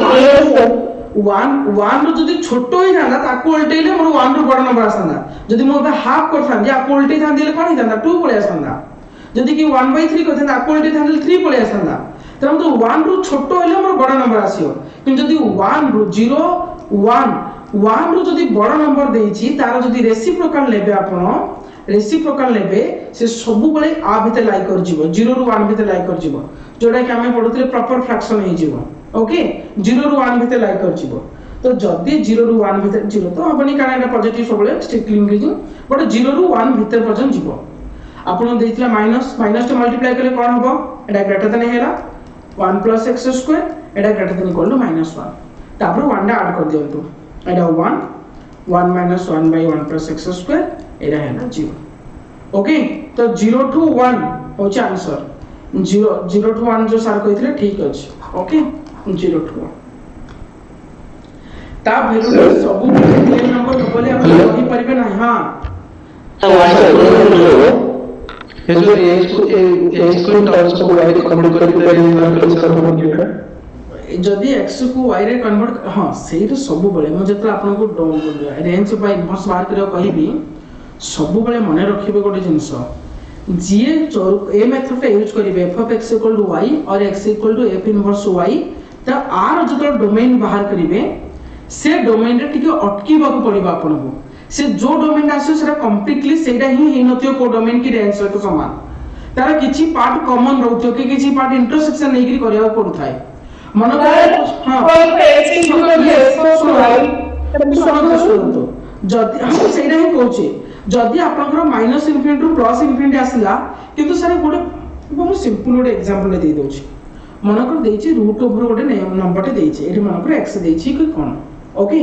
1 रु जदी छोटो ही थांदा ताकू उल्टेले मोर 1 रु बड़ नंबर आसंदा जदी मो बे हाफ कर थांदी आकू उल्टे थांदी ले कोन थांदा 2 पळे आसंदा जदी कि 1/3 कर थांदा आकू उल्टे थांदी 3 पळे आसंदा त तो 1 रु छोटो हेले मोर बड़ नंबर आसियो किन जदी 1 रु 0 1 रु जदी बड़ नंबर देइछि तार जदी रेसिप्रोकल लेबे आपण रेसिप्रोकल लेबे से सब बळे आ भीतर लाई कर जीवो 0 रु 1 भीतर लाई कर जीवो जोडा कि हमें पढुतले प्रॉपर फ्रैक्शन हे जीवो ओके 0 रु 1 भीतर लाई कर जीवो तो जदी 0 रु 1 भीतर 0 तो हबनी कारण एटा पॉजिटिव सब बळे स्ट्रिक्टली इंक्रीजिंग बट 0 रु 1 भीतर पर्यंत जीवो आपण देइतला माइनस तो मल्टीप्लाई करले कोन हबो एटा greater than Hella 1 plus x square Etah greater than equal to -1 तापर 1 डा ऐड कर दियंतु एटा 1 minus 1 by 1 plus x square एटा हैला 0 ओके तो 0 to 1 होच आंसर 0 to 1 जो सर कहितले ठीक अछि ओके 0 to 1 ता वैल्यू सब रियल नंबर बोले आपण कहि परिबे ना हां ये जो रेंज को टर्म्स को y रे कन्वर्ट करके परिणाम कर हो गया जदि x को y रे कन्वर्ट हां सेही सब बेले म जतरा आपन को रेंज बाय इनवर्स बार करियो कहिबी सब बेले मने रखिबे गोटे जिंस जीए ए मेथड यूज करिवे f of x equal to y और x equal to f inverse y त आर जतो डोमेन बाहर करिवे से डोमेन रे टिके अटकीबा को पड़िबा आपन को से जो डोमेन आसे सेटा कंप्लीटली सेटा ही हे नथियो को डोमेन की रेंज सहित समान तार किछि पार्ट कॉमन रहउथियो कि किछि पार्ट इंटरसेक्शन नै करी करिया पड़ु थाए मन हां जदि हम सेटा ही कहूचे जदि आपनकर minus infinity to plus infinity आसला किंतु सर गोटे बहुत सिंपल गोटे एग्जांपल दे दोछि मन कर देछि रूट ओवर गोटे नंबर टे देछि एठी मन कर x देछि कि कोन ओके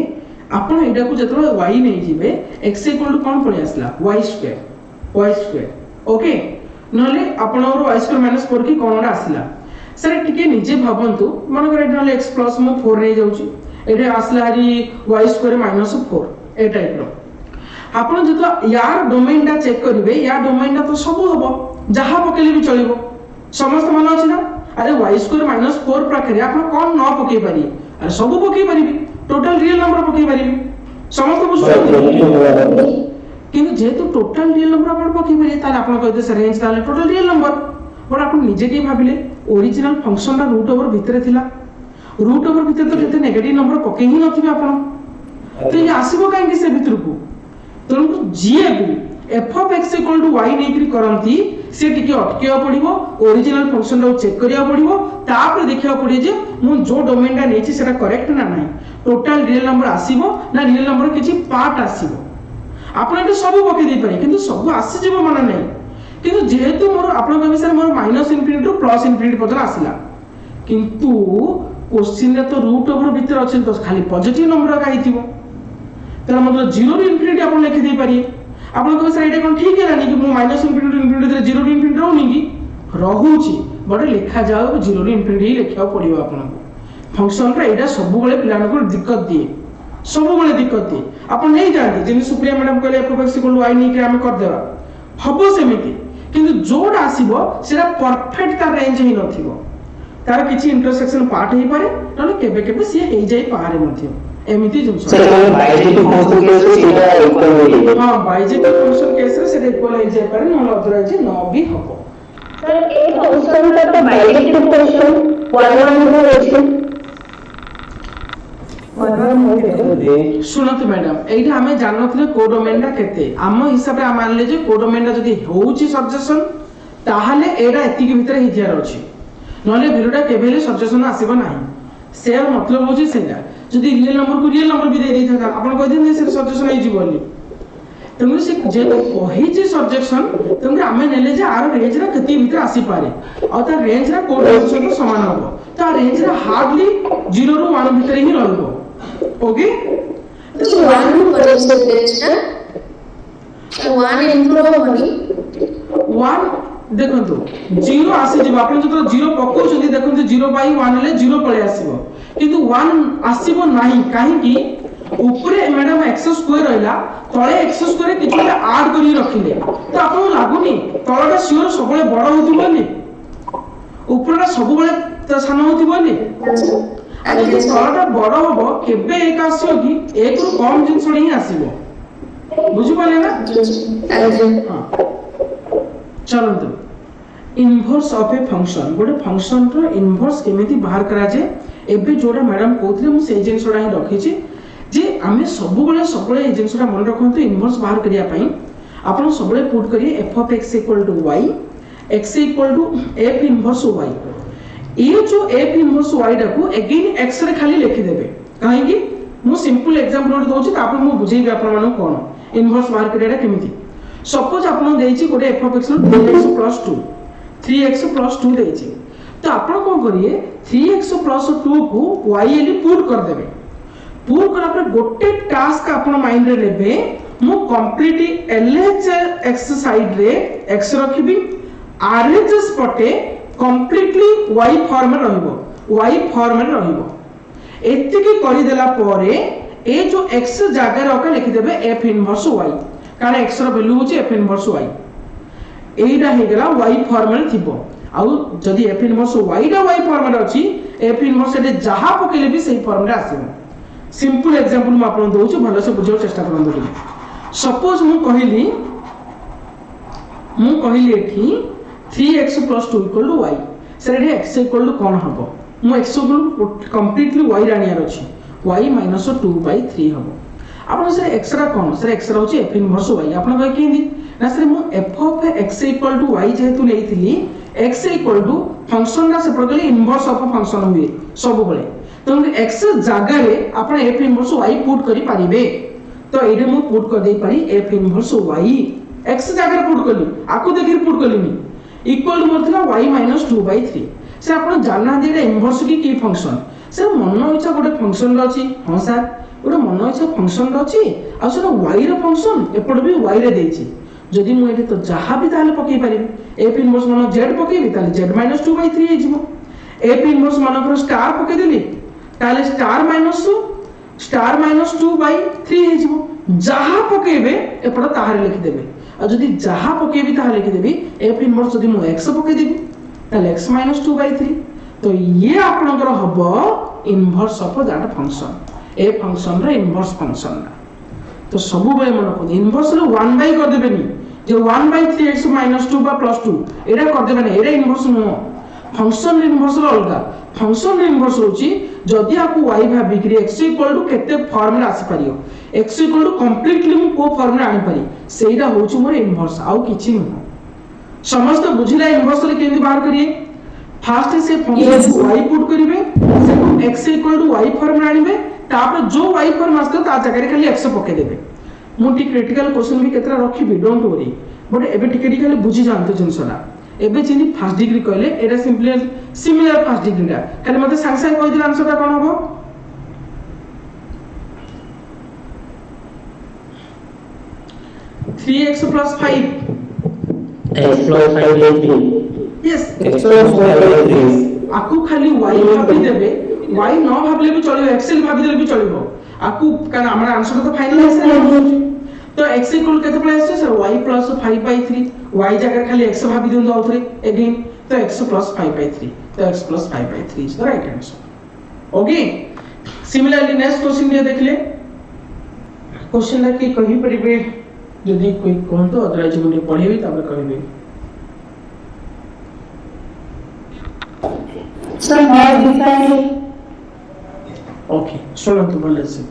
आपण एटा को जतले y नै जिवे x इक्वल टू कोन पळे आसला y स्क्वायर ओके नले आपण और y स्क्वायर माइनस 4 की कोनडा आसला सर टिके निजे भाबंतु मन करे नले x प्लस मो 4 नै जाउची एटा आसला हरी y स्क्वायर माइनस 4 ए टाइप रो आपण जतो यार डोमेन डा चेक करिवे या डोमेन डा तो सब हबो जहा पकेले भी चलिबो समस्त मन अछि ना अरे y स्क्वायर माइनस 4 प्रकार आपण कोन न पके पारी अरे सब पके पारिबी टोटल रियल नंबर पके पारिबी समस्त बुझ किंतु जेहेतु टोटल रियल नंबर आपण पके पारे ताले आपण कहते सर रेंज ताले टोटल रियल नंबर बट आपण निजे के भाबिले ओरिजिनल फंक्शन रा रूट ओवर भितरे थिला रूट ओवर भितरे तो केते नेगेटिव नंबर पके ही नथिबे आपण तो ये आसीबो काहे से भितर को तो जीए भी f of x equal to y नेकरी करंती से टिके अटकेया पड़िबो ओरिजिनल फंक्शन रो चेक करिया पड़िबो तापर देखिया पड़े जे मु जो डोमेन डा नेछि सेटा करेक्ट ना नाही टोटल रियल नंबर आसीबो ना रियल नंबर किछि पार्ट आसीबो आपण एटा सब पके दे पारे किंतु सब आसी जेबो माने नाही किंतु जेहेतु मोर आपण कहबे सर मोर minus infinity to plus infinity पर्यंत आसीला किंतु क्वेश्चन रे तो रूट ओवर भीतर अछि तो खाली पॉजिटिव नंबर का हिथिबो तर मतलब 0 ରୁ इंफिनिटी आपण लिखि दे पारी आपण कहबे सर एटा कोन ठीक है कि मो माइनस इंफिनिटी टू इंफिनिटी रे 0 ରୁ इंफिनिटी रहउनी कि रहउची बट लिखा जाओ 0 ରୁ इंफिनिटी लिखिया पड़िबो आपण फंक्शन रे एटा सब बेले प्लान को दिक्कत दिए सब बेले दिक्कत दिए आपण नहीं जानते जिन सुप्रिया मैडम कहले f of x equal to y नहीं कि हम कर देबा हबो सेमिति किंतु जोड आसीबो सेटा परफेक्ट तार रेंज ही नथिबो तार किछि इंटरसेक्शन पार्ट ही पारे नले केबे केबे से हे जाई पारे मथियो एमिति जिंस सर बाइजेक्टिव फंक्शन केस रे सेटा इक्वल होई हां बाइजेक्टिव फंक्शन केस रे सेटा इक्वल हो जाई पारे नले अदरवाइज न भी हबो सर ए फंक्शन का तो बाइजेक्टिव फंक्शन 1 हो अछि 1 सुनत मैडम एइटा हमें जाननथले कोडोमेन डा केते आम हिसाब रे हम मानले जे कोडोमेन डा जदी होउची सब्जेक्शन ताहाले एडा एतिकी भितर हिथियार अछि नले भिरुडा केबेले सब्जेक्शन आसीबो नाही से मतलब होची सेटा जदी रियल नंबर को रियल नंबर भी दे देथा आपण कह दिन से सब्जेक्शन हे जीवली तमरे से जे कहि जे सब्जेक्शन तमरे हमें नेले जे आर रेंज रा केति भितर आसी पारे और ता रेंज रा कोडोमेन तो समान होबो ता रेंज रा हार्डली 0 ରୁ 1 भितर ही रहबो ओके तो 1 करे से तो 1 इंप्रूव होनी 1 देखंतु 0 आसी जे आपण जतो 0 पको जदी देखंतु 0 बाय 1 ले 0 पळे आसीबो किंतु 1 आसीबो नाही काहे कि ऊपरे मैडम x स्क्वायर रहला तळे x स्क्वायर किछु ऐड करी रखिले तो आपन लागुनी तळटा सियोर सबले बड़ होतिबोनी ऊपरटा सबले त सानो होतिबोनी अरे तळटा बड़ होबो केबे एक आसीबो कि एक रु कम जिंस ही आसीबो बुझि पाले ना हां चलंतु इनवर्स ऑफ ए फंक्शन गोटे फंक्शन रो इनवर्स केमिति बाहर करा जे एबे जोडा मैडम कोथले मु से जिंसडा ही रखी छी जे आमे सबले ए जिंसडा मन रखंतु इनवर्स बाहर करिया पई आपण सबले पुट करिए f of x equal to y x equal to f inverse y ये जो f इनवर्स y डा को अगेन x रे खाली लिखि देबे काहे कि मु सिंपल एग्जांपल दोछि तापर मु बुझेबी आपण मानु कोन इनवर्स बाहर करियाडा केमिति सपोज आपण देछि गोटे f of x row 3x plus 2 3x plus 2 देछि तो आपण कोन करिए 3x plus 2 को y एली पुट कर देबे पुट करला पर गोटे टास्क आपण माइंड रे लेबे मु कंप्लीटली LHX साइड रे x रखिबी RHS पटे कंप्लीटली y फॉर्म में रहइबो एति की करि देला परे ए जो x जागा रे ओका लिखि देबे f इनवर्स y कारण x रो वैल्यू होची f इनवर्स y एइडा हे गेला y फॉर्म में थिबो आउ जदी f इनवर्स y डा y फॉर्म में अछि f इनवर्स एटे जहा पकेले भी सही फॉर्म रे आसीबो सिंपल एग्जांपल म आपन दोछु भलो से बुझियो चेष्टा करन सपोज मु कहिली एठी 3x plus 2 equal to y sir एठी x equal to कोन हबो मु x equal कंप्लीटली y रानियार अछि y minus 2 by 3 हबो आपन सर x रा कोन सर x रा होची f इनवर्स y आपन कहि केंदी ना सर मु f of x equal to y जेहेतु लेइथिली x equal to फंक्शन ना से प्रगली इनवर्स ऑफ फंक्शन हुए सब बळे तो x जागा रे आपन f इनवर्स y पुट करि परिबे तो एडे मु पुट कर दे पारी f इनवर्स y x जागा रे पुट करली आकु देखि पुट करलिनी इक्वल मोरथला y minus 2 by 3 से आपण जानना दे इनवर्स की फंक्शन सर मन इच्छा गोटे फंक्शन अछि हां सर गोटे मन इच्छा फंक्शन अच्छी आउ वाई फंक्शन एपट भी वाई रे देछि जदि मु एठी तो जहाँ भी ताले पकई पारिबि एफ इनवर्स मन जेड पकेबि ताले जेड माइनस 2/3 हे जिवो एफ इनवर्स मन स्टार पके देली ताले स्टार माइनस 2/3 हे जिवो जहाँ पकेबे एपट ताहारे लिखि देबे आ जदि जहाँ पकेबि ताहा लिखि देबि एफ इनवर्स जदि मु x पके देबि ताले x माइनस 2/3 तो ये आपनकर हबो inverse of that function a function रे इनवर्स फंक्शन तो सब बेले मन को इनवर्स रे 1/, कर देबेनी जे 1/3x - 2 बा +2 एटा कर देबेनी एटा इनवर्स नो फंक्शन रे इनवर्स रे अलगा फंक्शन रे इनवर्स होची जदि आपको y भाबी कि x = केते फॉर्म रे आसी परियो x = कंप्लीटली मु को फॉर्म रे आनी परी सेइटा होची मोर इनवर्स आउ किछि नो समस्त बुझिला इनवर्स रे केंदी बाहर करिए फास्ट से फंक्शन को y पुट करिवे से x = y फॉर्म रे आनिबे तापर जो y फॉर्म आस्ते ता जगह रे खाली x पके देबे मु टी क्रिटिकल क्वेश्चन भी केतरा रखिबी डोंट वरी बट एबे टिके टिके खाली बुझी जानते जिंसला एबे चिनी फर्स्ट डिग्री कहले एटा सिंपली सिमिलर फर्स्ट डिग्री दा खाली मते सांग सांग कहि दिला आंसर ता कोन हबो 3x + 5 x + 5/3 यस x + 5/3 आकु खाली y भाबी देबे y न भाबले भी चलिबो एक्सेल भाबी देले भी चलिबो आकु कारण हमरा आंसर तो फाइनल आंसर तो x = केते प्लस है सर y + 5/3 y जगह खाली x भाबी देउ आउथरे अगेन तो x + 5/3 तो x + 5/3 is the right answer okay similarly next question ये देखले क्वेश्चन ला की कहि परिबे यदि कोई कोन तो अदरवाइज मुझे पढेबी तब कहबे सर मैं दिखाई ओके सुनतु भले से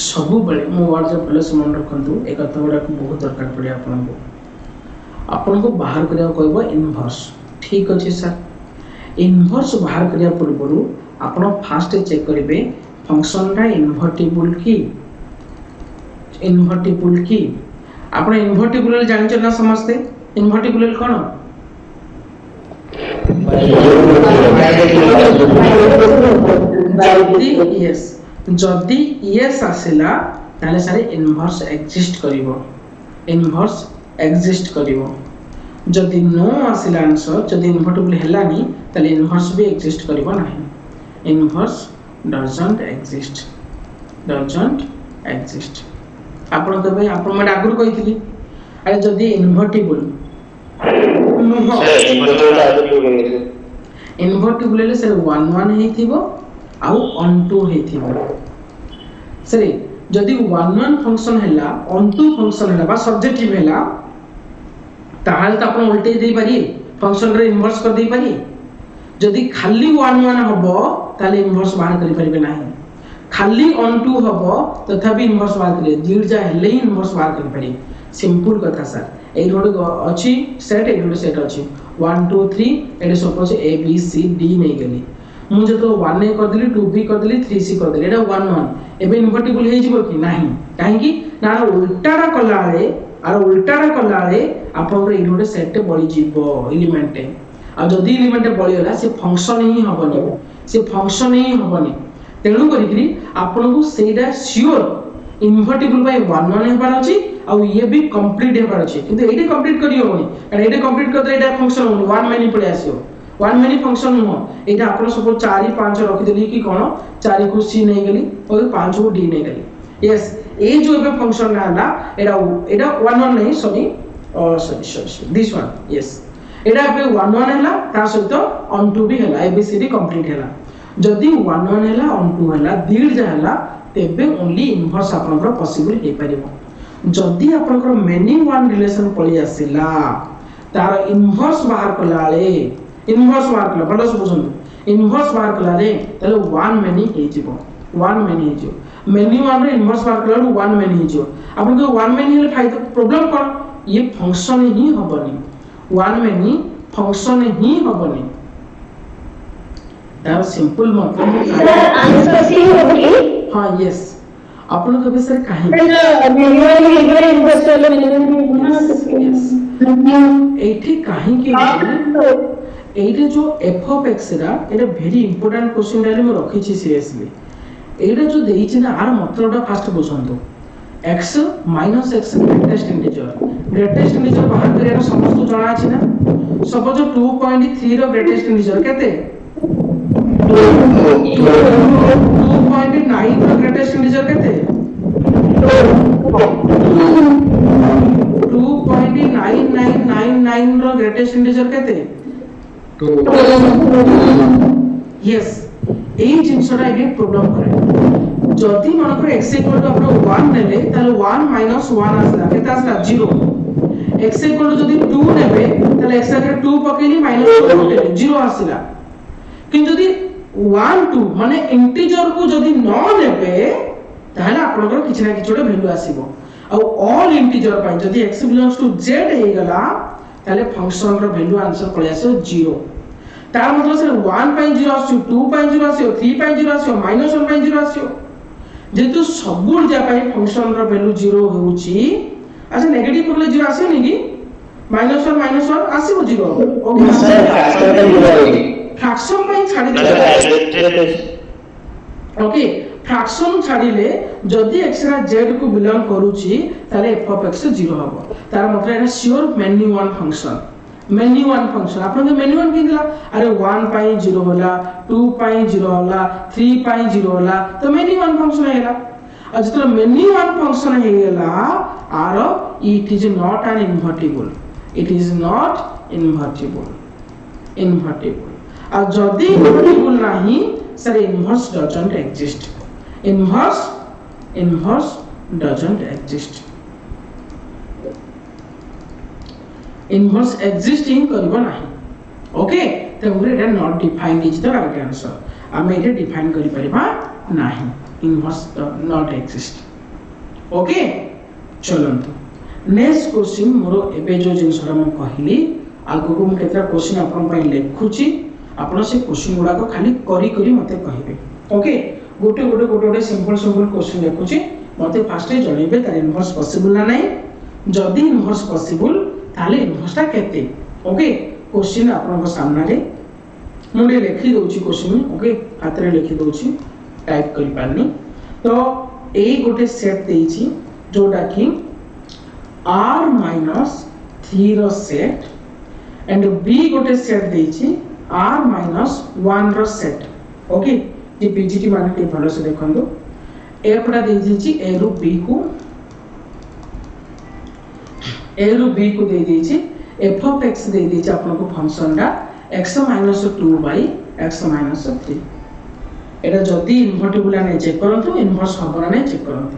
सब बेले मो वर्ड जो भले से मन रखंतु एक कथा गुडा को बहुत दरकार पड़े आपन को बाहर करिया कहबो इनवर्स ठीक अछि सर इनवर्स बाहर करिया पूर्व आपन फास्ट चेक करिवे फंक्शन रा इन्वर्टिबल की आपन इन्वर्टिबल जानि ना समझते इन्वर्टिबल कोन यस जदि यस आसिला ताले सारे इनवर्स एग्जिस्ट करिवो जदि नो आसिला आंसर जदि इन्वर्टिबल हेलानी ताले इनवर्स भी एग्जिस्ट करिवो नाही इनवर्स डजंट एग्जिस्ट आपण कबे आपण मड आगुर कहितली अरे जदि इन्वर्टिबल नो इन्वर्टिबल ले सर 1 1 हेथिबो आउ on 2 हेथिबो सरी जदि 1 1 फंक्शन हैला on 2 फंक्शन हैला बा सब्जेक्टिव हैला ताहाल त आपण उल्टे देई पारी फंक्शन रे इन्वर्स कर देई पारी जदि खाली 1 1 हबो ताले इन्वर्स बाहर करि परिबे नाही खाली on 2 हबो तथापि इन्वर्स बाहर करि दीड जा हेले इन्वर्स बाहर करि पारी सिंपल कथा सर एई रोड अछि सेट एई रोड सेट अछि 1 2 3 एडे suppose a b c d नै गेली मु जतो 1 a कर देली 2 b कर देली 3 c कर देली एटा 1 1 एबे इन्वर्टिबल हे जिवो कि नाही काहे कि ना उल्टाडा कलाळे आपन एई रोड सेट बळी जिवो एलिमेंट आ जदी एलिमेंट बळी होला से फंक्शन ही हबनी तेणु करिकरी आपन को सेडा श्योर इन्वर्टिबल बाय 1 1 हेबार अछि आ ये भी कंप्लीट हेबार अछि किंतु एडी कंप्लीट करियो होनी कारण एडी कंप्लीट करते एडा फंक्शन होनी 1 मेनी पळे आसियो 1 मेनी फंक्शन नो एडा आपन सब 4 5 रखि देली कि कोन 4 को c नै गेली और 5 को d नै गेली यस ए जो एबे फंक्शन नाला एडा 1 1 नै सॉरी दिस वन यस एडा एबे 1 1 हैला ता सहित on 2 भी हैला abcd कंप्लीट हैला जदी 1 1 हैला on 2 हैला दीड जा हैला तेबे ओनली इनवर्स आपनकर पॉसिबल हे परिबो जदी आपनकर मेनी वन रिलेशन पळी आसिला तार इनवर्स बाहर कलाळे भलो बुझन इनवर्स बाहर कलाळे तले 1 मेनी हे जिवो मेनी वन रे इनवर्स बाहर कलाळे 1 मेनी हे जिवो आपन को 1 मेनी हेले फायदा प्रॉब्लम कोन ये फंक्शन ही हबनी 1 मेनी फंक्शन ही हबनी तार सिंपल मतलब आंसर सी होगी हां यस आपन कबे सर काहे एठी काहे कि एठी जो f ऑफ x रा एटा वेरी इंपोर्टेंट क्वेश्चन डाले म रखी छी सीरियसली एटा जो देइछि ना आर मतलबटा फास्ट बुझंतु x minus x greatest integer बाहर करिया समस्त जणा अछि ना सपोज 2.3 रो ग्रेटेस्ट इंटीजर केते 2.9 रो ग्रेटेस्ट इंटीजर केते 2.9999 रो ग्रेटेस्ट इंटीजर केते यस এই জিনিসটা এগে প্রবলেম করে যদি মনে করে x ইকুয়াল টু আমরা 1 নেলে তাহলে 1 মাইনাস 1 আসলা কেতে আসলা 0 x ইকুয়াল টু যদি 2 নেবে তাহলে x এর 2 পকেইলি মাইনাস 2 পকেইলি 0 আসলা কিন্তু যদি 1 2 মানে ইন্টিজর কো যদি ন নেবে তাহলে আপনাদের কিছু না কিছু ভ্যালু আসিবো আর অল ইন্টিজর পাই যদি x বিলংস টু z হই গলা তাহলে ফাংশন র ভ্যালু आंसर পড়ে আসে 0 तार मतलब से 1 पाई 0 आसी 2 पाई 0 आसी 3 पाई 0 आसी -1 पाई 0 आसी जेतु सबुर जा पाई फंक्शन रो वैल्यू 0 होउची अच्छा नेगेटिव करले 0 आसी नि की -1 आसीबो 0 ओके सर फ्रैक्शन का 0 होगी फ्रैक्शन पाई छाडी दे ओके फ्रैक्शन छाडीले जदी x रा z को बिलोंग करूची ताले f of x 0 हबो तार मतलब एटा sure many one function many one function आपन मेनी वन किनला अरे 1 पाई 0 होला 2 पाई 0 होला 3 पाई 0 होला तो मेनी वन फंक्शन हेला आज तो मेनी वन फंक्शन हेला आर it is not an invertible it is not invertible आ जदी इन्वर्टिबल नाही sir inverse doesn't exist inverse doesn't exist inverse existing करबो नाही ओके तो एटा not defined is the right answer आमे एटा डिफाइन करि परिबा नाही इनवर्स नॉट एग्जिस्ट ओके चलंतु नेक्स्ट क्वेश्चन मोरो एबे जो जिनसरा म कहिली आगु को म केतरा क्वेश्चन आपन पई लेखुची आपन से क्वेश्चन गुडा को खाली करी करी मते कहिबे ओके गोटे सिंपल क्वेश्चन लेखुची मते फास्ट जणैबे तार इनवर्स पॉसिबल ना नाही जदी इनवर्स पॉसिबल ताले इनवर्सटा केते ओके क्वेश्चन आपन सामने रे मुंडे लिखि दोची क्वेश्चन ओके हाथ रे लिखि दोची टाइप करि पानी तो ए गोटे सेट देइची जोटा कि r - 3 रो सेट एंड b गोटे सेट देइची r - 1 रो सेट ओके जे पीजीटी माने के भलो से देखंदो ए पडा दे दीची a रो b को a रो b को दे दीची f of x दे दीची आपन को फंक्शन दा x - 2 by x - 3 एटा जदी इन्वर्टिबल ने चेक करंतु इनवर्स हबो ना चेक करंतु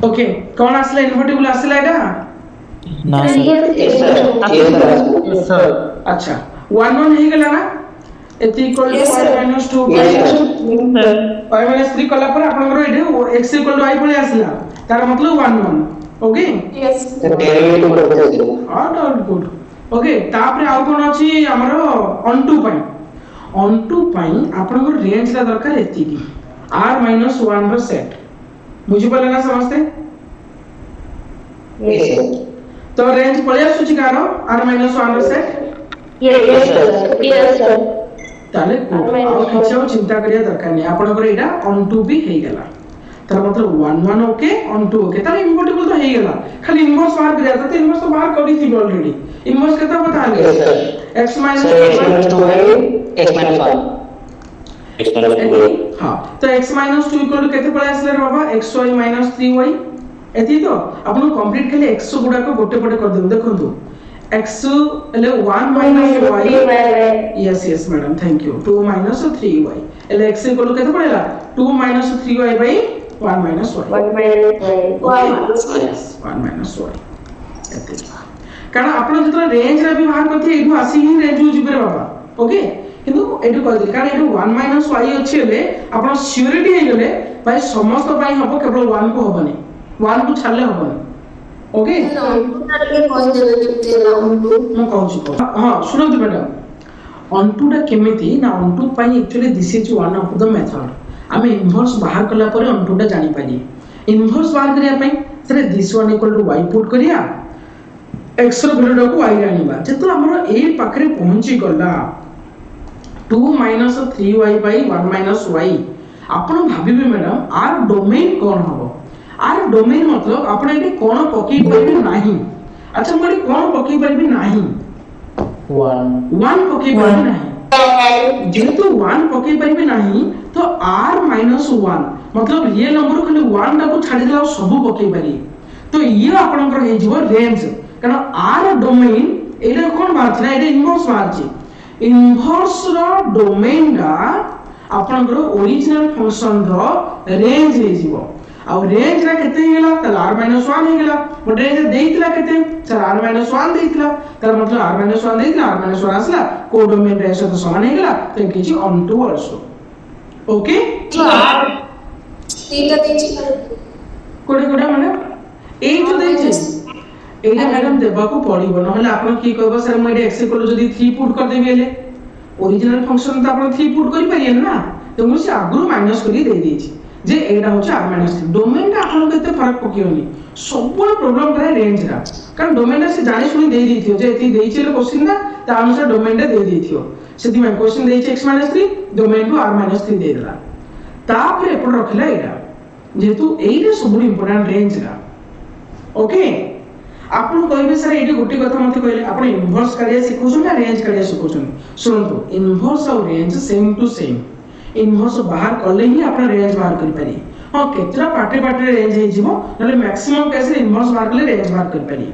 ओके कोन आसले इन्वर्टिबल आसला एटा ना सर यस सर अच्छा 1 1 हे गेला ना एति इक्वल टू y - 2 y - 3 कला पर आपन रो एटे x = y पळे आसला तार मतलब 1 1 ओके यस डेरिवेटिव करबो ऑल गुड ओके तापरे आउ कोन अछि हमरो ऑन टू पाई आपन को रेंज ला दरकार एति की r - 1 रो सेट बुझि पले ना समझते यस तो रेंज पळे आसुची कारो r - 1 रो सेट यस सर ताले आउ किछो चिंता करिया दरकार नै आपन को एटा ऑन टू भी हे गेला तार मतलब 1 1 ओके ऑन टू ओके ताले इन्वर्टिबल तो हे गेला खाली इनवर्स बाहर करिया त इनवर्स तो बाहर करी थी ऑलरेडी इनवर्स केता बता ले x - 1 हां तो x - 2 इक्वल केते पळे आसले रे बाबा xy - 3y एती तो आपन कंप्लीट खाली x गुडा को गोटे पटे कर देबो देखंतु x ले 1 - y yes yes madam thank you 2 - 3y ले x इक्वल केते पळेला 2 - 3y by 1 - y yes 1 - y एते कारण आपण जतरा रेंज रे भी बाहर करथि एठु आसी ही रेंज हो जिबे रे बाबा ओके किंतु एठु कह दे कारण एठु 1 - y अछि ले आपण सियोरिटी हे गेले भाई समस्त पई हबो केवल 1 को हबनी 1 को छाले हबनी ओके मैं कहूँ हाँ शुणु मैडम ऑनटू टा केमिति ना onto pi actually this is one of the method आमे इनवर्स बाहर कला परे ऑनटू टा जानि पाली इनवर्स बाहर करिया पई सरे this one equal to y put करिया x रो वैल्यू को y आनिबा जेतो हमरो ए पाखरे पहुंची गला 2 - 3y by 1 - y आपण भाबिबे मैडम आर डोमेन कोन हबो आर डोमेन मतलब आपण एटी कोन पकई परबे नाही अच्छा मोडी कोन पकई परबे नाही 1 पकई परबे नाही जेहेतु 1 पकई परबे नाही तो r - 1 मतलब रियल नंबर खाली 1 टाको छाडी देला सब पकई पारी तो ये आपनकर हे जीव रेंज कारण r डोमेन एटा कोन बात ना एटा इनवर्स बात छी इनवर्स रो डोमेन गा आपनकर ओरिजिनल फंक्शन रो रेंज हे जीव आ रेंज रा केते हेला त r - 1 हे गेला बट रेंज देइतला केते सर r - 1 देइतला तर मतलब r - 1 देइतला r - 1 आसला को डोमेन रे सहित समान हे गेला तो it is onto also okay theta देछि कोडे कोडे माने ए जो देछि एटा मैडम देबा को पड़िबो नहले आपण की कहबो सर म एटा एक्स इक्वल जदी 3 पुट कर देबे ले ओरिजिनल फंक्शन त आपण 3 पुट करि परियन ना तो मुसे आगुरु माइनस करी दे देछि जे एटा होछ r - 3 डोमेन का आपण केते फरक पकियोनी सब प्रॉब्लम करे रेंज रा कारण डोमेन से जानि सुनी दे दिथियो जे एती देइछे ले क्वेश्चन ना ता अनुसार डोमेन रे दे दिथियो सेति में क्वेश्चन देइछे x - 3 डोमेन को r - 3 दे देला तापर एपड रखला एटा जेतु एइरे सब इंपोर्टेंट रेंज रा ओके आपण कहबे सर एटी गोटी कथा मते कहले आपण इनवर्स काढिया सिखोछन ना रेंज काढिया सिखोछन सुनतो इनवर्स और range same to same inverse बाहर करले ही आपण रेंज बाहर करि पारी हां केतरा पाटे पाटे रेंज हे जीवो नले मैक्सिमम केस रे इनवर्स बाहर करले रेंज बाहर करि पारी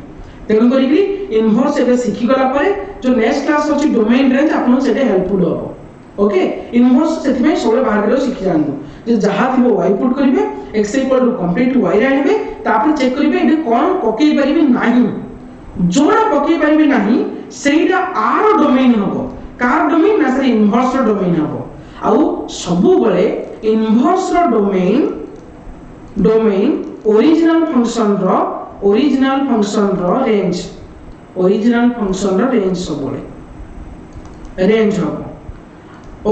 तेनु करी कि इनवर्स एबे सिखि गला परे जो नेक्स्ट क्लास होची डोमेन रेंज आपण सेटे हेल्पफुल हो ओके इनवर्स सेति में सोले बाहर करो सिखि जानतो जे जहा थिबो y पुट करिवे x equal to complete y रे आनिबे तापर चेक करिवे एटे कोन पकई परिबे नाही जोड़ा पकई परिबे नाही सेइडा r डोमेन हबो कार डोमेन ना से इनवर्स रो डोमेन हबो आउ सबु बळे इनवर्स रो डोमेन ओरिजिनल फंक्शन रो रेंज सब बळे रेंज हबो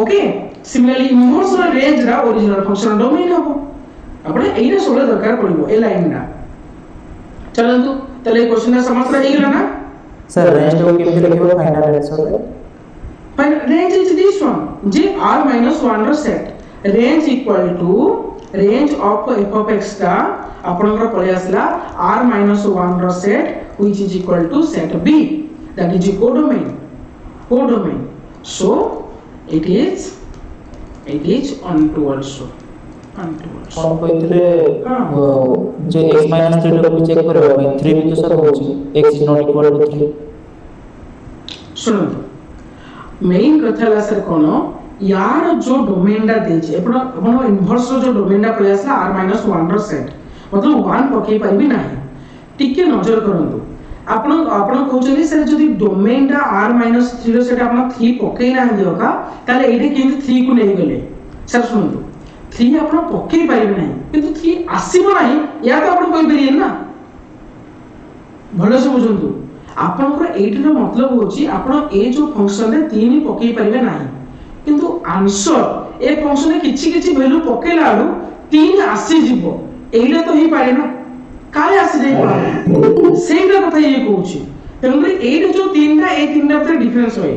ओके सिमिलरली इनवर्स रो रेंज रा ओरिजिनल फंक्शन डोमेन हबो आपण एइना सोले दरकार पड़िबो ए लाइन ना चलंतु तले क्वेश्चन समझ रही गेला ना सर रेंज को केमते लिखबो final answer final range is this one जे r - 1 रो set range equal to range of f of x का आपनकर पळे आसला r - 1 रो set which is equal to set b that is codomain so it is onto also कोन कहितले जे x - 3 को चेक करबो 3 भी तो सर होची x is not equal to 3 सुनो मेन कथाला सर कोन यार जो डोमेन डा देछि एपड अपन इनवर्स जो डोमेन डा पळेसला r - 1 रो सेट मतलब 1 पके परबी नाही टिके नजर करंतु आपण कहउछनी सर जदी डोमेन डा r - 3 रो सेट आपण 3 पके ना दियो का ताले एठी किंतु 3 को नै गले सर सुनतु 3 आपण पके परबी नाही किंतु 3 आसीबो नाही या तो आपण कहि परियन ना भलो से बुझंतु आपनकर एइटर मतलब होची आपण ए जो फंक्शन रे 3 पके परिबे नाही किंतु आंसर ए फंक्शन रे किछि वैल्यू पकेला आलु 3 आसी जिवो एइला तो ही पारे ना काले आसी जाई पारे सेइटा कथा ये कहूची तेमरे एइटा जो 3 टा ए 3 टा भीतर डिफरेंस होय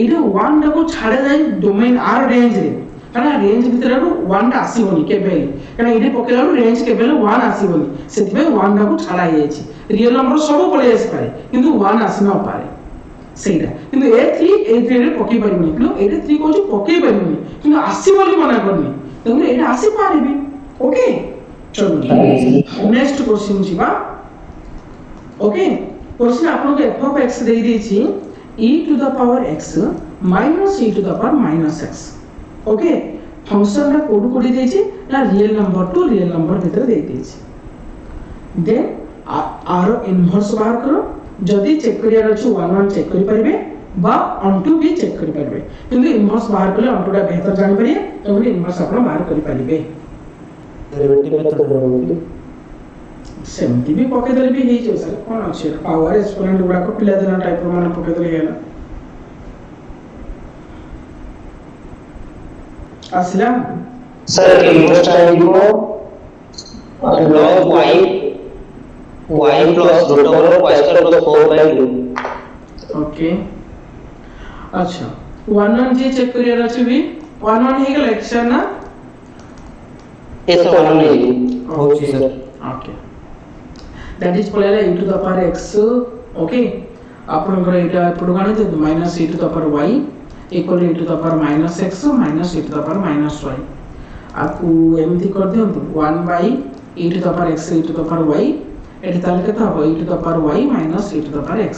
एइटा 1 टा को छाडे जाई डोमेन आर रेंज रे कारण रेंज भीतर 1 टा आसीबोनी केबे कारण एइटा पकेला रेंज केबे 1 आसीबोनी सेतिबे 1 टा को छाडा जायछि रियल नंबर सब पळे आसी पारे किंतु 1 आसी न पारे सेइटा किंतु ए3 रे पके परिबनी किंतु एटा 3 कहूची पके परिबनी किंतु आसी बोली मना करनी तेमरे एटा आसी पारिबे ओके चलो नेक्स्ट क्वेश्चन जीवा ओके क्वेश्चन आपन के f of x दे दी छी e to the power x minus e to the power minus x okay function रा कोड कोडी दे छी ना real number to real number भीतर दे दी छी देन आर इनवर्स बाहर करो जदी चेक करिया अछि 1 1 चेक करि परिबे बा onto भी चेक करि परिबे किंतु इनवर्स बाहर करले onto टा बेहतर जानि परिए तबे इनवर्स आपण बाहर करि परिबे डेरिवेटिव मेथड रहबो सेमती भी पके देले भी हे जे सर कोन अछि पावर एक्सपोनेंट गुडा को पिला देना टाइप रो माने पके देले हेला आसिला सर इनवर्स आइबो log y plus root over y square plus 4/2 okay अच्छा 1 1 जे चेक करिया अछि भी 1 1 हे गेल एक्शन ना ए सब मान ली होची सर ओके दैट इज पळेला e to the power x okay आपनकर एटा एपडो गाने दे minus e to the power y equal e to the power minus x minus e to the power minus y आपको एमती कर दियंतु 1 by e to the power x e to the power y एटा ताले केता हो e to the power y minus e to the power x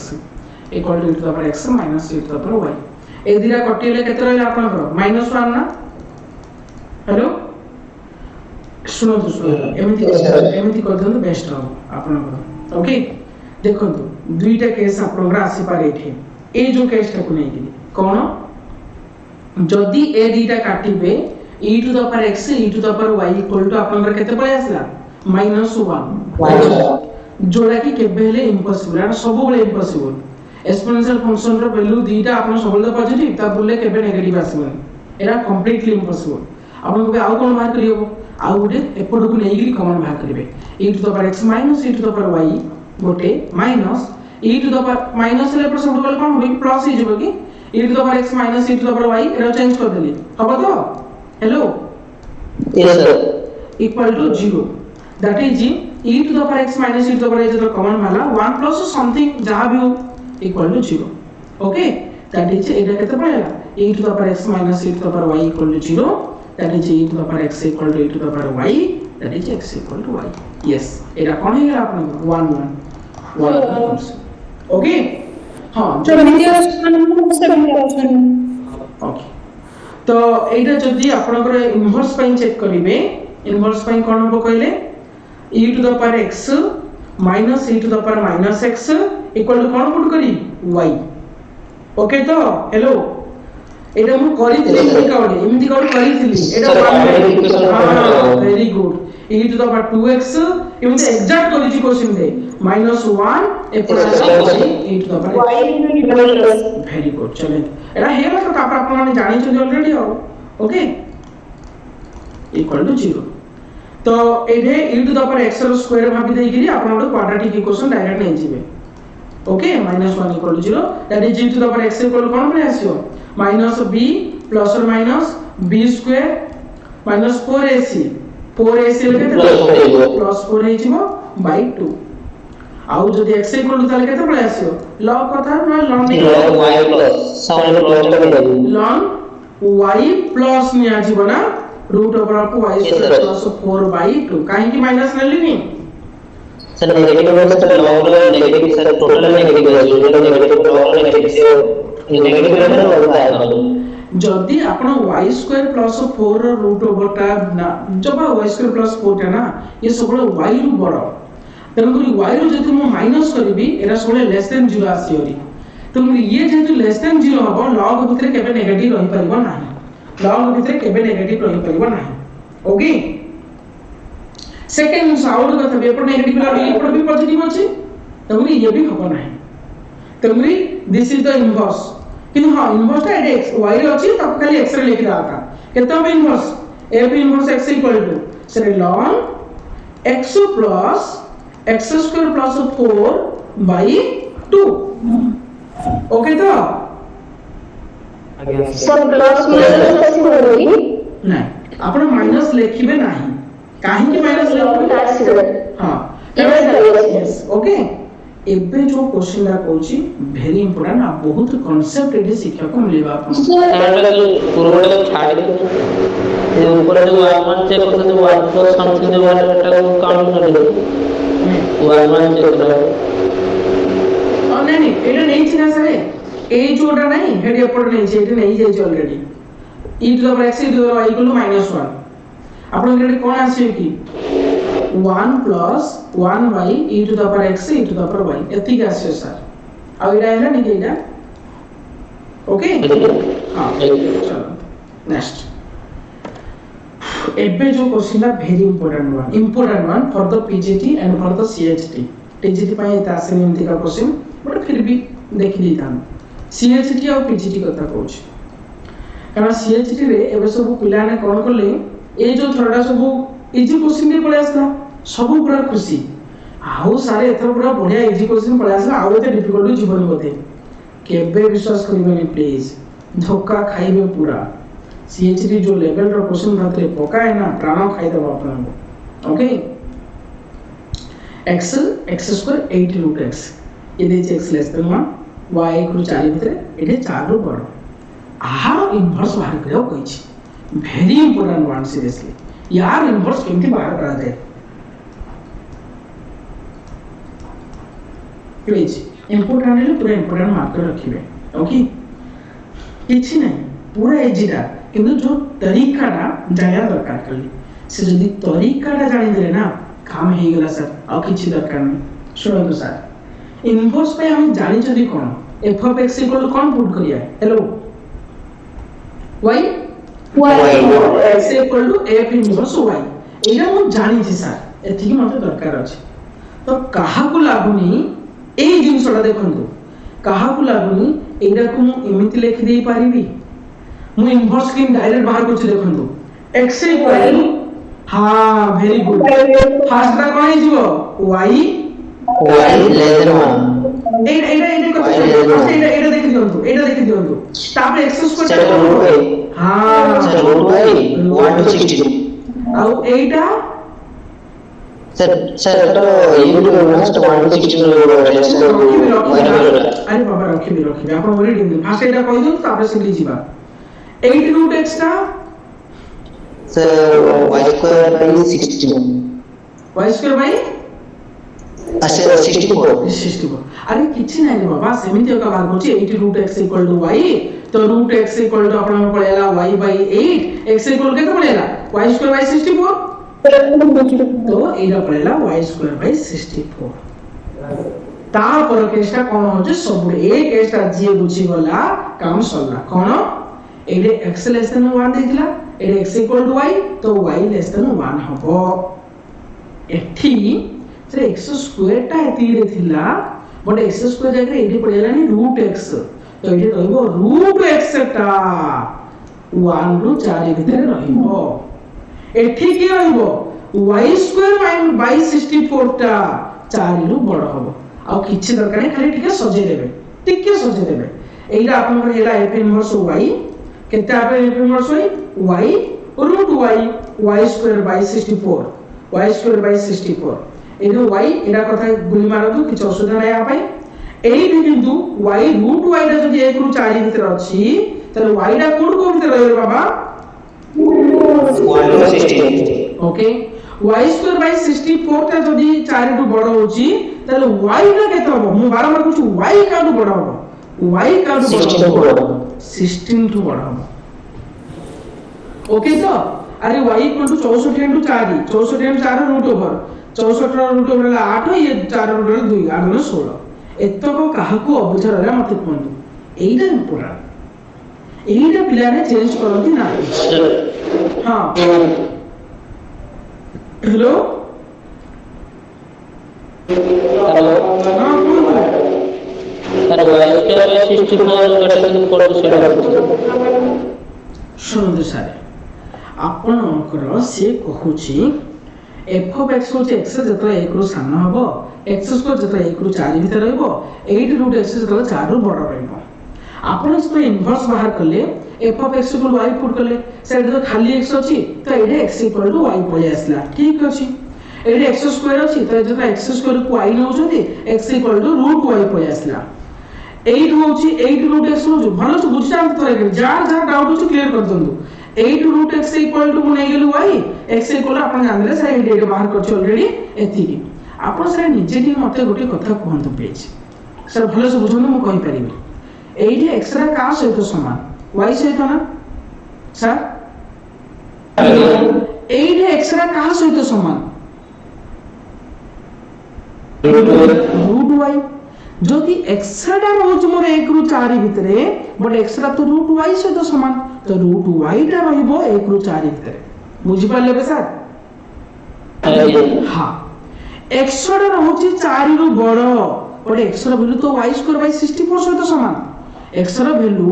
equal to e to the power x minus e to the power y ए दिरा कटिले केते रहले आपनकर माइनस 1 ना हेलो सुनो एमती कर दियंतु बेस्ट हो आपनकर ओके देखंतु दुईटा केस आपनकर आसी पारे एठी ए जो केस टाकु नै कि कोन जदी ए दुईटा काटिबे e to the power x e to the power y equal to आपनकर केते पळे आसला -1 जोड़ा कि केबे हेले इम्पॉसिबल एटा सब बेले इम्पॉसिबल एक्सपोनेंशियल फंक्शन रो वैल्यू दीटा आपन सब बेले पॉजिटिव ता बोले केबे नेगेटिव आसीबन एटा कंप्लीटली इम्पॉसिबल आपन को आउ कोन बाहर करियो आउ गुटे एपड को नेगिरी कॉमन बाहर करिवे e to the power x minus e to the power y गोटे minus e to the power minus ले पर सब बेले कोन होई प्लस ही जेबो कि e to the power x minus e to the power y एटा चेंज कर देली हबो तो hello yes sir equal to 0 that is e to the power x minus e to the power y जो common वाला 1 plus something जहां भी हो equal to 0 okay that is एटा केते पड़ेगा e to the power x minus e to the power y equal to 0 that is e to the power x equal to e to the power y that is x equal to y yes एटा कोन हे आपन 1 okay हां तो द्वितीय question okay तो एटा जदी आपनकर inverse पई check करिवे inverse पई कोन हो कहले e to the power x minus e to the power minus x equal to कोन पुट करी y ओके तो हेलो एटा मु करिथिली एमिति कोड करिथिली एटा very good e to the power 2x एमिति एग्जैक्ट करिछि क्वेश्चन दे -1 e to the power very good चले एटा हेला तो तापर आपन माने जानि छ ऑलरेडी हो ओके इक्वल टू 0 तो एठे e to the power x रो स्क्वायर भाबी देई गिरी आपन क्वाड्रेटिक इक्वेशन डायरेक्ट नै जिवे okay -1 equal to 0 that is e to the power x equal कोन बने आसियो -b प्लस और minus b square minus 4ac plus 4 हे जिवो बाय 2 आउ जदी x इक्वल ताले केते पळे आसियो log कथा ना log y प्लस सामने प्लस टा दे log y प्लस निया जिवो ना root over of y square plus 4 bye 2 काहे की माइनस नली नी सर नेगेटिव है sir log negative sir total negative है जो नेगेटिव लॉग नेगेटिव से नेगेटिव रहता है होता है जदी आपण y square plus 4 root over टा ना जब y स्क्वायर प्लस 4 टा ना ये सब y रु बड़ तन करी y रु जदी मु माइनस करबी एरा सब लेस देन 0 आसीओरी तो ये जेतु लेस देन 0 हबो log भितरे केबे नेगेटिव रहि परिबो नाही log भितरे केबे नेगेटिव रहि परिबो नाही ओके सेकंड साउंड कथा पेपर नेगेटिव ला एपड़ भी पॉजिटिव अछि तमरी ये भी हबो नाही तमरी दिस इज द इनवर्स किन हां इनवर्स ता x y रे अछि तब खाली x रे लिख रहा था केता बे इनवर्स a भी inverse x equal to sir ln x plus x square plus 4 bye 2 okay तो आगे सर प्लस माइनस कैसे होगी नहीं आपण माइनस लिखिबे नाही काहे की माइनस लिखिबे हां यस ओके एबे जो क्वेश्चन ला कहूची वेरी इंपोर्टेंट आ बहुत कांसेप्ट एडी शिक्षा को मिलेबा आपन सर पूर्वटा को छाड़ दे ये ऊपर जो वन चेक करते जो वन प्लस समथिंग जो वाला को काउंट कर दे वन चेक करो नहीं एटा नहीं छिना सरे ए जोटा नहीं हेड एपड़ नहीं छै एटा नहीं जाय already e to the power x e to the power y equal to -1 आपण के कोन आसी की 1 plus 1 by e to the power x e to the power y एति का आसी सर आ एटा है नहीं एटा ओके हां चलो नेक्स्ट एबे जो क्वेश्चन ला very important one for the PGT and for the CHT TGT पाए एता आसे एमती का क्वेश्चन बट फिर भी देख ली था सीएचटी और पीजीटी कथा कहूछ कारण सीएचटी रे एबे सब पिला ने कोन करले ए जो थोड़ा सब इजी क्वेश्चन दे पळे आसला सब पूरा खुशी आउ सारे एथर पूरा बढ़िया इजी क्वेश्चन पळे आसला आउ एते डिफिकल्ट जीवन बोते केबे विश्वास करिबेनी प्लीज धोखा खाइबे पूरा सीएचडी जो लेवल रो क्वेश्चन भातरे पका है ना प्राण खाई दबा आपन okay x x square 8 root x ये दे x लेस देन 1 y को 4 भितरे एटे 4 रो बड़ आहार इनवर्स बाहर करियो कहि छी वेरी इंपोर्टेंट वन सीरियसली यार इनवर्स केमती बाहर करा जाए प्लीज इंपोर्टेंट है पूरा इंपोर्टेंट मार्क कर रखिबे ओके किछि नहीं पूरा इजीटा किंतु जो तरीकाटा जाया दरकार करली से जदी तरीकाटा जानि देले ना काम हे गेला सर आ किछि दरकार नहीं सुनो सर इनवर्स पे हम जानि जदी कोन f of x इक्वल कोन पुट करिया हेलो y x equal to f inverse y एटा मु जानि छी सर एथि मते दरकार अछि तो काहा को लागुनी एई जिंसटा देखंतु काहा को लागुनी एटा को मु एमिति लिखि देई पारिबी मु इनवर्स स्क्रीन डायरेक्ट बाहर को देखंतु x इक्वल हां वेरी गुड फास्ट रा कोन हिजिवो y लेस देन 1 एटा देखि दियंतु तापर x स्क्वायर हां रूट y 1 to 62 आउ एटा सर तो यूनिट लास्ट 1 to 62 अरे बाबा रखिबी आपण ओरी दिनु फास्ट एटा कहि दियंतु तापर सिली जिबा 8 रूट x टा sir y square bye 62 y square bye अच्छा 64 अरे किछि नाही रे बाबा सेमिति का बात होची 8 root x equal to y तो रूट x इक्वल टू आपण पळेला y बाय 8 x इक्वल केते पळेला y स्क्वायर बाय 64 तो एरा पळेला y स्क्वायर बाय 64 तापर केसटा कोन होचे सब ए केसटा जे बुझी गला काम सरला कोन एडे x लेस देन 1 देखिला एडे x इक्वल टू y तो y लेस देन 1 हबो एठी से x स्क्वायर टा एती रे थिला बट x स्क्वायर जगह एडी पड़ेला नि रूट x तो एडी रहबो रूट x टा 1 रु 4 भितर रहबो एठी की रहबो y स्क्वायर बाय 64 टा 4 रु बड़ हबो आ किछि दरकार नै खाली टिके सजे देबे एइरा आपन पर एला f इनवर्स y केते आपन f inverse y root y square by 64 y square by 64 एनो y एरा कथा गुली मारदु किछ असुविधा नै आ पाई एई बिंदु y रूट y रा जदि 1 रु 4 भीतर अछि तले y रा कोड को भीतर रहबे बाबा 1 to 68 okay y square by 64 ता जदि 4 रु बड़ होची तले y रा केते होबो मु बारंबार कहू y का रु बड़ होबो y का रु बड़ होबो 16 रु बड़ होबो ओके तो अरे y equal to 64 into 4 64 into 4 root over 64 ର रूट ओवर ହେଲା 8 ये 4 रूट ओवर 2 8 गुणा 16 एतको काहाकू अबुझा रहला मते कोंतु एइटा इंपोर्टेंट एइटा पिलाने चेंज करंती ना हां हेलो हेलो हां बोलो सर y स्क्वायर 64 कटे कोड सेटा शुणु सारे आपणकर से कहूची f of x होचे x जतरा 1 रु सान हबो x स्क्वायर जतरा 1 रु 4 भीतर रहबो 8 रूट x जतरा 4 रु बड़ रहबो आपण इसको इनवर्स बाहर करले f of x equal y put करले सेट तो खाली x अछि तो एडे x इक्वल टू y पळे आसला ठीक अछि एडे x स्क्वायर अछि तो जतरा x स्क्वायर को y नउ जति x equal to root y पळे आसला 8 होची 8 रूट x नउ भलो से बुझ जान तो जार डाउट होची क्लियर कर दंतु 8 रूट x इक्वल टू मुने गेलु y x इक्वल आपण जानले से एडे बाहर करछ ऑलरेडी एथि आपण से निजे टी मते गोटे कथा कहंतु प्लीज सर भलो से बुझनु म कहि परिबे एइडी x रा का सहित समान y सहित ना सर एइडी x रा का सहित समान रूट y যদি x টা রହୁଛି ମୋର 1 ରୁ 4 ଭିତରେ ବଟ x ଟା ତ ରୁଟ y ସହିତ ସମାନ ତ ରୁଟ y ଟା ରହିବ 1 ରୁ 4 ଭିତରେ ବୁଝି ପାରିଲେ ବେ ସାର୍ हां x ଟା ରହୁଛି 4 ରୁ ବଡ ବଟ x ର ଭ୍ୟାଲୁ ତ y स्क्वायर बाय 64 ସହିତ ସମାନ x ର ଭ୍ୟାଲୁ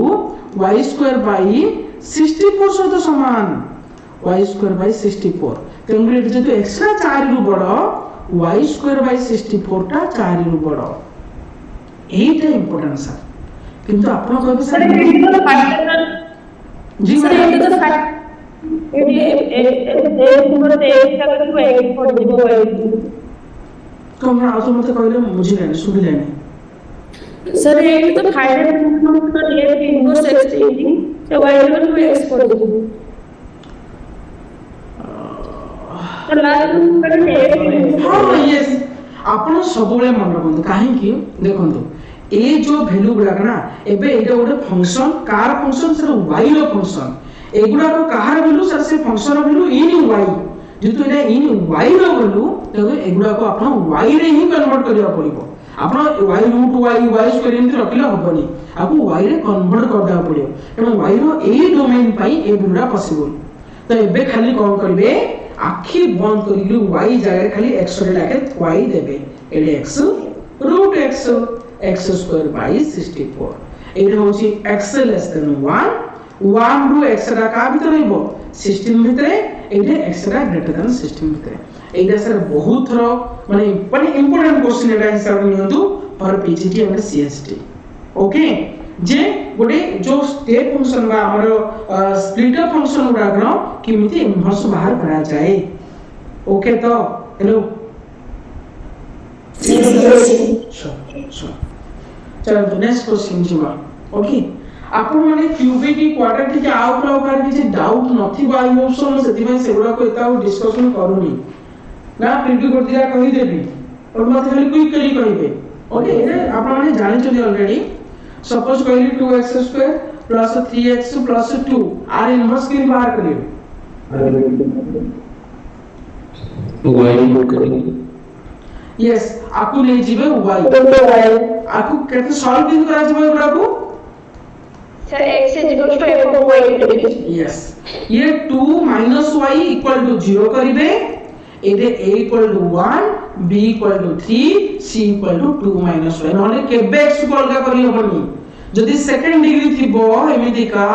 y स्क्वायर बाय 64 ସହିତ ସମାନ y स्क्वायर बाय 64 ତେଣୁ ଏଠି ଯଦି x ଟା 4 ରୁ ବଡ y स्क्वायर बाय 64 ଟା 4 ରୁ ବଡ এইটা ইম্পর্টেন্ট স্যার কিন্তু আপন কইবে স্যার जी सर मैडम ये तो फैक्ट ये पूरा तेज का तो 8 पॉइंट तो मैं आउट मत कहले मुझे नहीं सुन लेने सर ये तो फाइनल का ये इनवर्स एक्स थी तो y इक्वल टू x कर दो तो लास्ट में हाँ यस आपण सबले मन रखନ୍ତୁ काहेकि देखନ୍ତୁ ए जो वैल्यू गुडा ना एबे एटा गोटे function car function sir y रो फंक्शन एगुडा को कहार वैल्यू सर से function value in y जेतु Etah in y row value तबे एगुडा को आपण y रे ही कन्वर्ट करिया पड़िबो आपण y रूट y स्क्वायर एंत रखिला होबनी आपको y रे कन्वर्ट कर देबा पड़ियो एवं y रो ए डोमेन पई ए वैल्यूडा पॉसिबल तो एबे खाली कोन करबे आखि बंद करिलु y जगह खाली x रे लागे y देबे एले x root x x square by 64 एटा होची x लेस देन 1 1 रू x रा का भीतर रहबो 16 भीतर एटा x रा ग्रेटर देन 16 भीतर एटा सर बहुत थरो माने इंपोर्टेंट क्वेश्चन एटा हिसाब नियंतु for PGT and CST okay जे गोटे जो स्टेप फंक्शन बा हमर स्प्लिटर फंक्शन गुडा किमिति इनवर्स बाहर करा जाए ओके तो हेलो चलो तो नेक्स्ट क्वेश्चन जीवा ओके आपण माने क्यूबिक क्वाड्रेटिक के आउ प्रकार किछि डाउट नथि बा ई ऑप्शन सेति सेगुडा को एता डिस्कशन करूनी ना प्रिंट कर दिया कहि देबी और मत खाली क्विकली कहिबे ओके ए आपण माने जानि चली ऑलरेडी सपोज कहली 2x² plus 3x plus 2 are inverse के बाहर करियो y को करेंगे यस आकु ले जीवे y आकु केते सॉल्व दिन करा जीवे गुडा को sir x is equal to f of y yes ये 2 y इक्वल टू 0 करिवे एदे a equal to 1 b equal to 3 c equal to 2 y नले केबे x को अलगा करि होबनी जदि सेकंड डिग्री थिबो एमिति का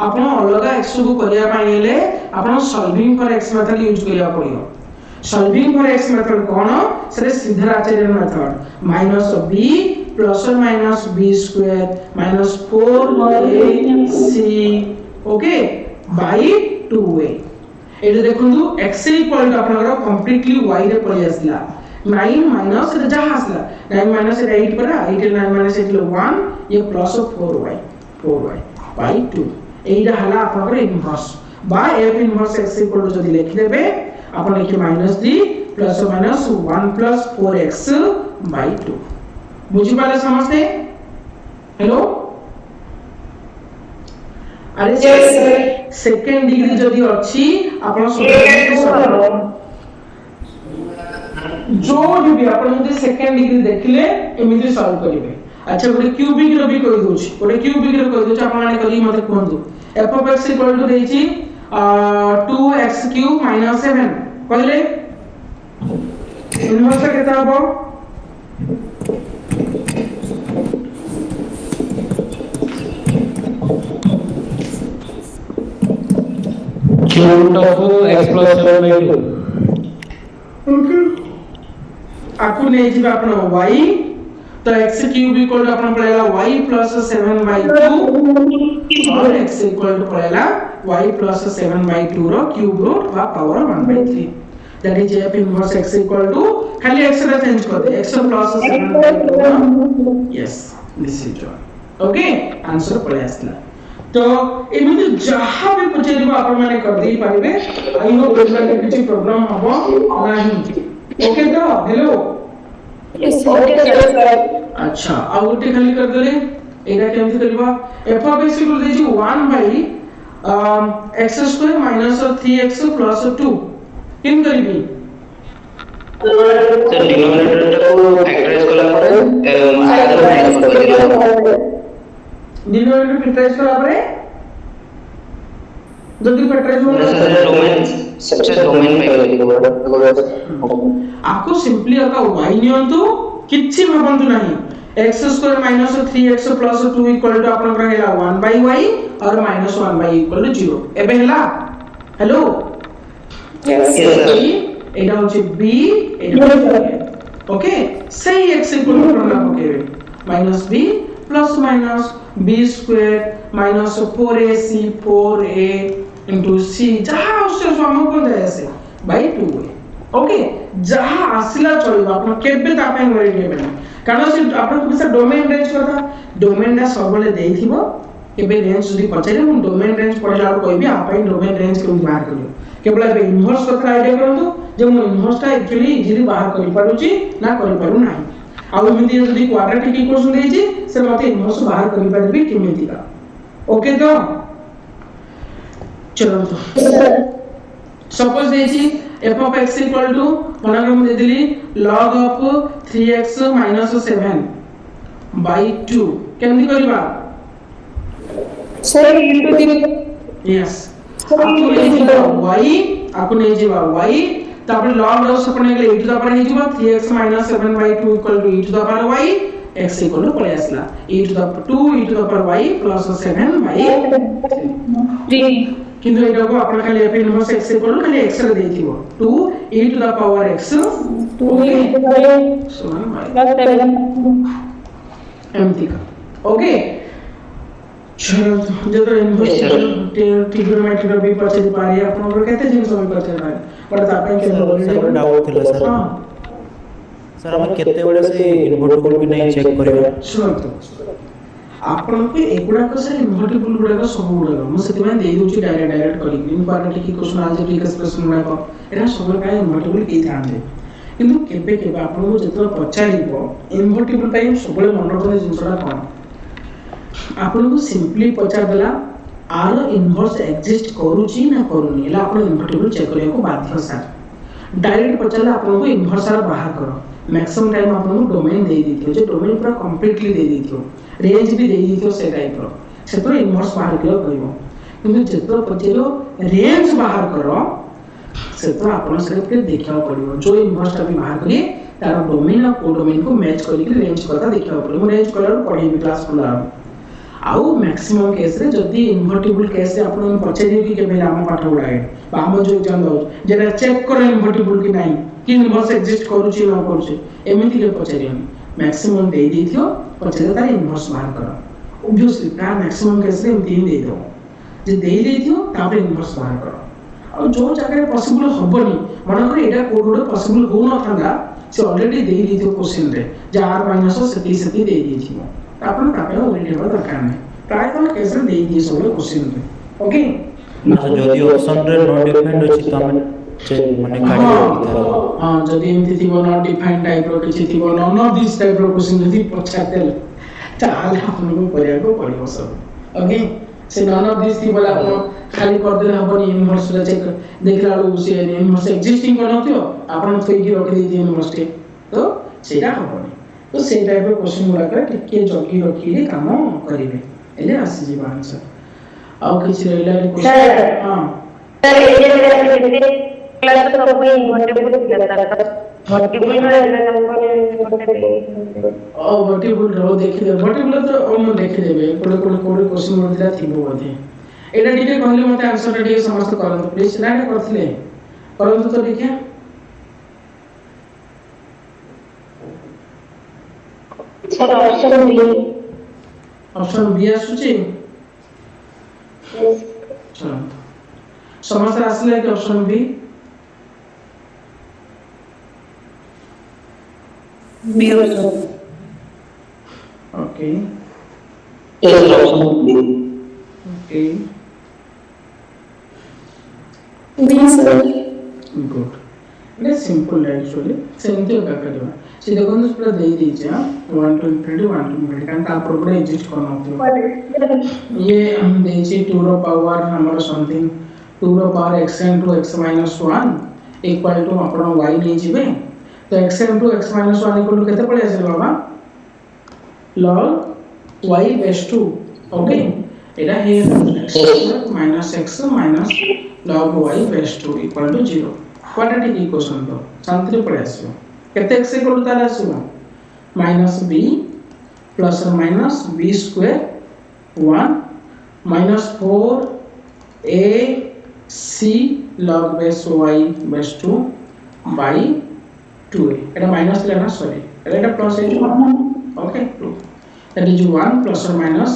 आपण अलगा x को करिया पाइले आपण solving for x method use करिया पड़ियो सॉल्विंग फॉर x मेथड कोन से सिद्धाराचार्य मेथड -b प्लस और minus b square minus 4ac okay by 2a एटा देखंतु x इक्वल टू आपनकर कंप्लीटली y रे पळि आसला 9 माइनस रे जहा आसला 9 माइनस 8 परा 8 9 माइनस 8 1 ये प्लस 4y बाय 2 एटा हला आपनकर इनवर्स बा f inverse x equal to जदि लिख देबे आपण लिखे -3 प्लस और माइनस 1 प्लस 4x बाय 2 बुझी पाले समझते हेलो अरे सेकंड डिग्री जदि अछि आपण जो भी आपण जदि सेकंड डिग्री देखले एमिति सॉल्व करिवे अच्छा गोटे क्यूबिक रो भी कहि दोछि गोटे क्यूबिक रो कहि दोछि आपण माने करी मते कोनदु f of x equal to देछि 2x³ - 7 कहले इनवर्स केता हबो root of x plus 7 by 2 okay आकु नै जिबा आपण y तो x³ इक्वल टू आपण पळेला y + 7/2 और x इक्वल टू पळेला y + 7/2 रो क्यूब रूट बा power 1/3 that is f inverse x equal to खाली x रे चेंज कर दे x + 7/2 yes this is okay answer पळे आसला तो एमिति जहां भी पचेरिबा आपण माने कर देई पारिबे आई होप एटा किछि प्रॉब्लम हबो नाही ओके तो हेलो यस ओके सर अच्छा आ गोटे खाली कर देले एटा केमति करबा f of x इक्वल देछि 1 x² - 3x + 2 किन करबी सर डिनोमिनेटर को फैक्टराइज कला पर आगे माइनस कर दिया डिनोमिनेटर फैक्टराइज करा परे जल्दी फैक्टराइज हो सर डोमेन सबसे डोमेन पे करेगा आपको सिंपली अका y नियंतु किछि भाबंतु नाही x² - 3x + 2 इक्वल टू आपन रहेला 1/y और -1/y इक्वल टू 0 एबे हला हेलो यस एटा होची b एटा ओके सही x equal to problem okay -b + - b² minus 4ac 4a into c जहाँ आउसे हम को जाय आसे by 2a ओके जहाँ आसिला चलिबा आपण केबे ता पे वरी देबे कारण से आपण को से डोमेन रेंज करता डोमेन ना सबले देइथिबो केबे रेंज जदी पचारे हम डोमेन रेंज पडला कहबी आपै डोमेन रेंज के बाहर करियो केवल ए इनवर्स कथा आईडिया करंतु जे मो इनवर्स टा एक्चुअली इजीली बाहर करि पारुची ना करि पारु नाही आ एमिति जदी क्वाड्रेटिक इक्वेशन देइची से मते इनवर्स बाहर करि पारबी केमिति का ओके तो चलो तो suppose देइची f of x equal to मनोरम दे दिली log of 3x minus 7 by 2 केमति करबा सर into the यस आपको नहीं जीवा y आपको नहीं जीवा y तापर log लॉस अपने के e टू द पावर नहीं जीवा 3x minus 7 by 2 equal to e to the power y x equal to पळे आसला e to the 2 e to the power y plus 7 by three. किंतु एटा को आपण खाली f इनवर्स x इक्वल खाली x रे देथिबो 2 e to the power x 2 into the समान y plus 7. एमती का ओके चलो जब इनवर्स ट्रिग्नोमेट्री भी पछे पारी आपण को कहते जिन समय पछे पारी पर तापन के सर डाउट थिला सर हां सर हम केते बेले से इन्वर्टिबल कि नहीं चेक करबा सुनतो आपण के एगुडा को सर इन्वर्टिबल गुडा को सब गुडा को म सेति में देई दोची डायरेक्ट करी ग्रीन क्वाड्रेटिक इक्वेशन अलजेब्रिक एक्सप्रेशन गुडा को एरा सब काय इन्वर्टिबल के थांदे किंतु केबे केबे आपण को जतो पचारिबो इन्वर्टिबल टाइम सबले मन रखने जिंसडा कोन आपण को सिंपली पचार देला आर इनवर्स एग्जिस्ट करूची ना करूनी एला आपण इन्वर्टिबल चेक करिया को बाध्य सर डायरेक्ट पचारला आपण को इनवर्स आर बाहर करो मैक्सिमम टाइम आपण को डोमेन दे दिथियो जे डोमेन पूरा कंप्लीटली दे दिथियो रेंज भी दे दिथियो से टाइप रो सेतो इनवर्स बाहर करियो कहबो किंतु जेतो पचेरो रेंज बाहर करो सेतो आपण सिर्फ के देखिया पड़िबो जो इनवर्स टा भी बाहर करी तार डोमेन और को डोमेन को मैच करी के रेंज कथा देखिया पड़िबो रेंज कलर पढ़ी भी क्लास खुला आउ मैक्सिमम केस रे जदी इन्वर्टिबल केस रे आपण पचेरियो कि केबे राम पाठ उडाए बाम जो एग्जाम दो जेरा चेक करो इन्वर्टिबल कि नाही कि इनवर्स एग्जिस्ट करूची न करूची एमिति के पचेरियो मैक्सिमम दे दिथियो पचेरे तार इनवर्स बाहर करो ऑब्वियसली का मैक्सिमम केस रे एमिति दे दो जे दे दिथियो तापर इनवर्स बाहर करो और जो जगह पॉसिबल होबनी मन करे एटा कोड कोड पॉसिबल हो न थांदा से ऑलरेडी दे दिथियो क्वेश्चन रे जे r सती दे दिथियो आपण तापे ओरी हेबा दरकार नै प्राय तो केस रे दे दिए सब क्वेश्चन रे ओके जदी ऑप्शन रे नॉट डिफाइंड अछि त हम माने काढी हां जदी एमति थिबो नॉट डिफाइंड टाइप रो किछि थिबो नॉन ऑफ दिस टाइप रो क्वेश्चन जदी पछातेल ताल आपण को परिया को पड़िबो सब ओके से नॉन ऑफ दिस थिबो आपण खाली कर देले हबनी इनवर्स रे चेक देखला लो से इनवर्स एग्जिस्टिंग करनथियो आपण थई की रखि दी इनवर्स के तो सेटा हबनी तो से टाइप रो क्वेश्चन गुडा करे टिके जगी रखिले काम करिवे एले आसी जीवा आंसर आउ किछि रहला क्वेश्चन हां सर ये क्लास तो कोई इन्वर्टिबल दिया था वर्टिबल ओ वर्टिबल रो देखि वर्टिबल तो हम देखि देबे कोडे क्वेश्चन मोदिला थिबो बोधे एटा टिके कहले मते आंसर टिके समस्त करंतु प्लीज राइट करथिले करंतु तो देखिया सर ऑप्शन बी आसुची चलो समस्त आसले कि option B B sir okay yes option B okay B sir good it simple actually सेंती का करबा से देखो तो पूरा दे दीजिए 1 to infinity 1 to infinity कारण ता पर पूरा एग्जिस्ट करना होता ये हम देछि 2 रो पावर हमर समथिंग 2 रो power x into x minus 1 equal to आपण y नै जिबे तो x into x minus 1 equal to केते पड़े आसे बाबा log y base 2 ओके एटा हे x minus x minus log y base 2 equal to 0 quadratic equation तो शांति पड़े आसे केते x इक्वल टू तार आसीबो माइनस b प्लस और minus b square 1 minus 4 a c log base y base 2 by 2a এটা माइनस लेना सॉरी এটা प्लस है okay 2 that is 1 plus or minus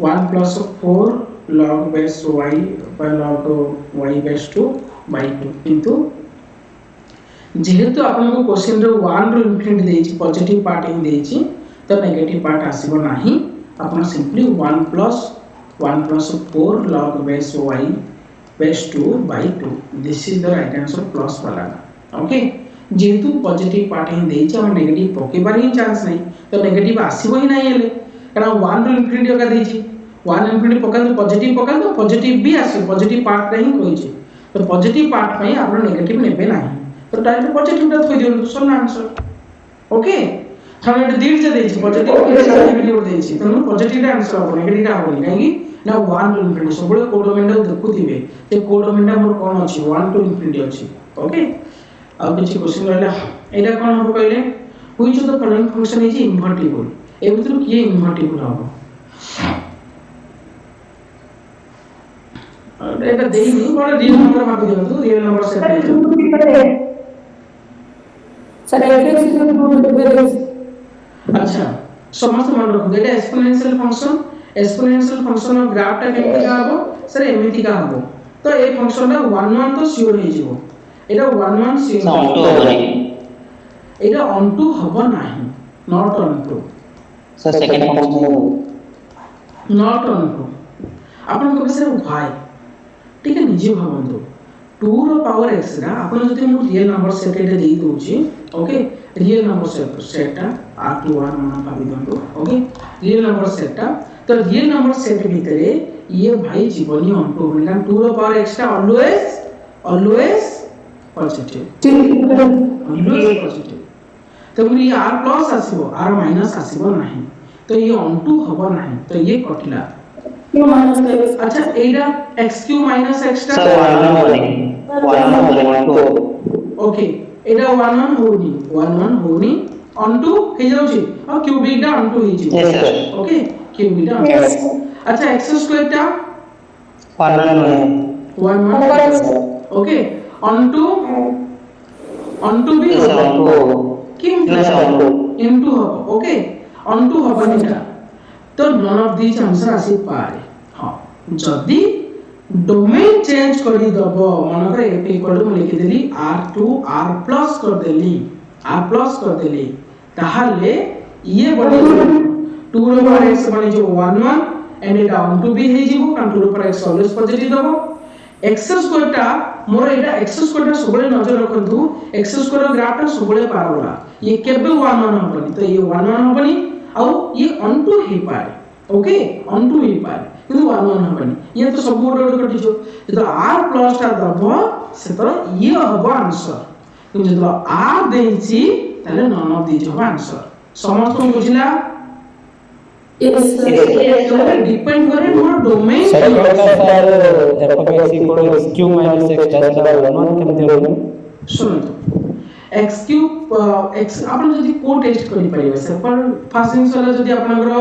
1 plus 4 log base y by log y base 2 by 2 किंतु जेहेतु आपनको question रे 1 रो infinity देछि positive part in देछि तो नेगेटिव पार्ट आसीबो नाही आपण simply 1 plus 4 log base y base 2 by 2 this is the right answer plus वाला okay जेहेतु पॉजिटिव पार्ट इन देछि हम नेगेटिव पकेबार ही चांस नहीं तो नेगेटिव आसीबो ही नाही हेले कारण 1 रो इन्फिनिटी का देछि 1 इनफिनिटी पकान पॉजिटिव भी आसे पॉजिटिव पार्ट रे ही कहिछि तो पॉजिटिव पार्ट में आप नेगेटिव नेबे नाही तो डायरेक्ट पॉजिटिव टा थोइ दियो सो आंसर ओके हम एट दीड जे देछि पॉजिटिव नेगेटिव देछि तो पॉजिटिव आंसर हो नेगेटिव टा होनी काहे ना 1 टू इनफिनिटी सब बळे कोड डोमेन टा देखुथिबे ते कोड डोमेन टा मोर कोन अछि 1 टू इनफिनिटी अछि ओके अब किछि क्वेश्चन रहला एटा कोन हो कहले which of the following function is invertible ए भितर किए इन्वर्टिबल हो एटा देइनी बड़ा रियल नंबर भाग दियंतु रियल नंबर से देइजो सर एफएक्स इज इक्वल अच्छा समस्त मन रखो एटा एक्सपोनेंशियल फंक्शन ऑफ ग्राफ टा केमति का हबो सर एमिति का हबो तो ए फंक्शन टा 1 1 तो सियोर हे जिवो एटा 1 1 सियोर एटा ऑन टू हबो नाही not onto sir second function not onto आपण को सर y ठीक है निजे भाबंतु 2 रो पावर x रा आपण जति मु रियल नंबर सेट एटा देई दोछि ओके रियल नंबर सेट टा r2r मन भाबी दंतु ओके रियल नंबर सेट टा तो रियल नंबर सेट भीतरे ये भाई जीवनी ऑन टू कारण 2 रो पावर x टा ऑलवेज पॉजिटिव ऑलवेज पॉजिटिव तो ये r प्लस आसीबो r माइनस आसीबो नाही तो ये ऑन टू हबो नाही तो ये कटिला क्यों माइनस x अच्छा एटा x³ - x टा सर 1 ओके एटा 1 1 होनी ऑन टू हे जाउची और क्यूबिक टा ऑन टू हे जी यस सर ओके क्यूबिक टा Yes. अच्छा x² टा 1 1 ओके ऑन टू भी किम इनटू हो ओके ऑन टू हबनी टा तो नन ऑफ दिस आंसर आसी पारे हां जदी डोमेन चेंज करी दबो मन करे f इक्वल टू लिखि देली r2 r प्लस कर देली ताहाले ये बने 2 रो पावर x बने जो 1 1 and it onto B हे जीवो कारण 2 रो पावर x ऑलवेज पॉजिटिव दबो x² टा मोर एटा x² टा सबले नजर रखंतु x² ग्राफ टा सबले पारला ये केबे 1 1 हबनी तो ये 1 1 हबनी और ये ऑन टू हे पारे ओके ऑन टू हे पारे किंतु 1 1 हबनी ये तो सब गोटे गोटे कटिजो तो r प्लस टा दबो से तो ये हबो आंसर किंतु जो r देछि ताले नन ऑफ दिस हबो आंसर समस्त को बुझला yes तो डिपेंड करे मोर domain sir f(x) = q - x ତା 1 केमति होबो सुनतो x³ x आपण जदी को टेस्ट करि परिबे सर पर फर्स्ट इनिशियल जदी आपनकर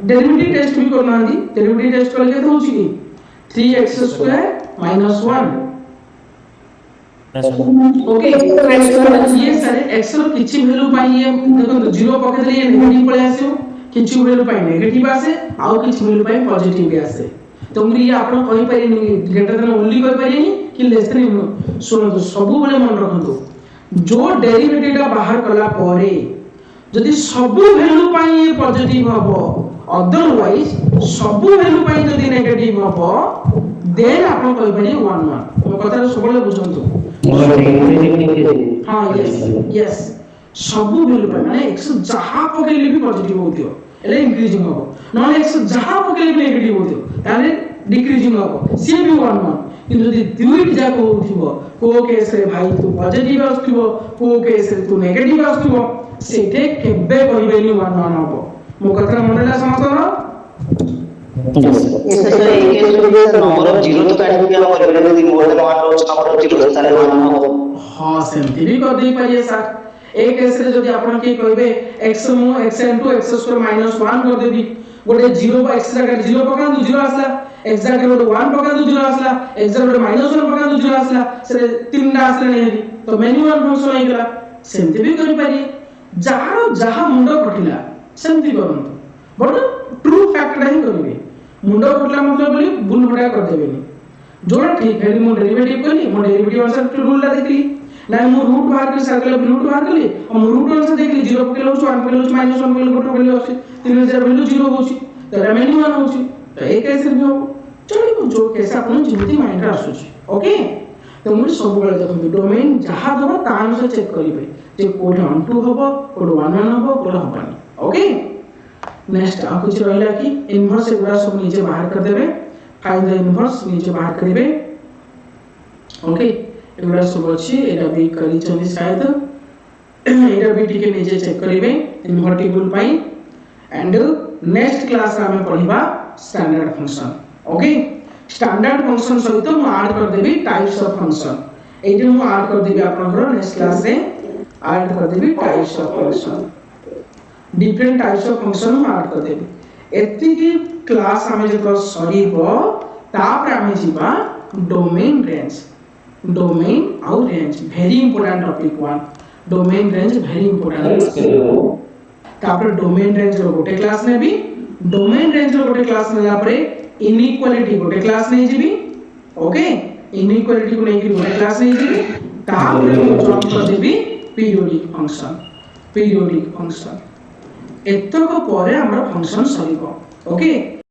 डेरिवेटिव टेस्ट भी करना दी डेरिवेटिव टेस्ट करले तो होची की 3x² - 1 ओके ये सारे x रो किछि वैल्यू पाई ये देखो 0 पके देले ये नेगेटिव पळे आसियो किछि वैल्यू पाई नेगेटिव आसे आ किछि वैल्यू पाई पॉजिटिव भी आसे तो हमरी ये आपण कहि परिनी ग्रेटर देन ओनली कहि परिनी कि लेस देन सुनो सबु बेले मन रखंतु जो डेरिवेटिव टा बाहर कला परे जदि सबु वैल्यू पाई ये पॉजिटिव हबो अदरवाइज सबु वैल्यू पाई जदि नेगेटिव हबो देन आपण कहि परिनी 1 1 ओ कथा सबले बुझंतु हां यस सबु वैल्यू पाई माने x जहा पकेले भी पॉजिटिव होतियो एले इंक्रीजिंग हबो नॉन x जहा पकेले भी नेगेटिव होतियो ताले डिक्रीजिंग हबो सी भी 1 1 किंतु जदि दुईट जाक होथिबो को केस रे भाई तू पॉजिटिव आस्थिबो को केस रे तू नेगेटिव आस्थिबो सेटे केबे कहिबेनी 1 1 हबो मो कथा मनला समझतो इस सर एक केस में नंबर ऑफ 0 तो काट के हम करबे यदि मोर का मान रो नंबर ऑफ 0 ताले 1 हो हां सेमति भी कर दे पारिए सर एक केस रे जदि आपण के कहबे x मु x * x² - 1 कर देबी गोटे 0 बा x जगह 0 पकान 0 आसला x जगह गोटे 1 पकान 0 आसला x जगह गोटे -1 पकान 0 आसला से तीनटा आसला नहीं तो मैन्युअल फंक्शन हो गला सेमति भी करि पारिए जहार जहा मुंड कटिला सेमति करंतु बट ट्रू फैक्टटा ही करेंगे मुंड उठला मतलब बोली भूल भटा कर देबेनी जोड़ा ठीक है मो डेरिवेटिव कली मो डेरिवेटिव अनुसार रूलटा देखली ना मो रूट बाहर कर सर्कल रूट बाहर कली हम रूट अनुसार देखली 0 पकेलो 1 पकेलो -1 पकेलो गोटो पकेलो 3000 वैल्यू 0 होची तो रिमेनिंग 1 होची तो एक कैसे भी हो चलो जो कैसे अपन जेमती माइंड रा आसुची ओके तो मुझे सब बेले देखो डोमेन जहां दबो ता अनुसार चेक करिवे जे कोड 1 2 हबो कोड 1 1 हबो कोड हबनी ओके नेक्स्ट आ कुछ रहला कि इनवर्स एगुडा सब नीचे बाहर कर देबे फाइंड द इनवर्स नीचे बाहर करिवे ओके एगुडा सब अछि एटा भी करी चली शायद एटा भी ठीक नीचे चेक करिवे इन्वर्टिबल पाई एंड नेक्स्ट क्लास रा में पढिबा standard function okay standard function सहित मु ऐड कर देबी टाइप्स ऑफ फंक्शन एजे मु ऐड कर देबी आपनकर नेक्स्ट क्लास रे ऐड कर देबी types of function different types of function मु ऐड कर देबी एति की क्लास हमें जतो सरीबो तापर हमें जीवा डोमेन और range very important topic one domain range very important तापर डोमेन रेंज रो गोटे क्लास ने भी डोमेन रेंज रो गोटे क्लास नेला परे इनइक्वालिटी गोटे क्लास नै जीबी ओके इनइक्वालिटी को नेकी गोटे क्लास नै जीबी तापर मु जॉइन कर देबी पीरियोडिक फंक्शन एतक परे हमर फंक्शन सरीबो ओके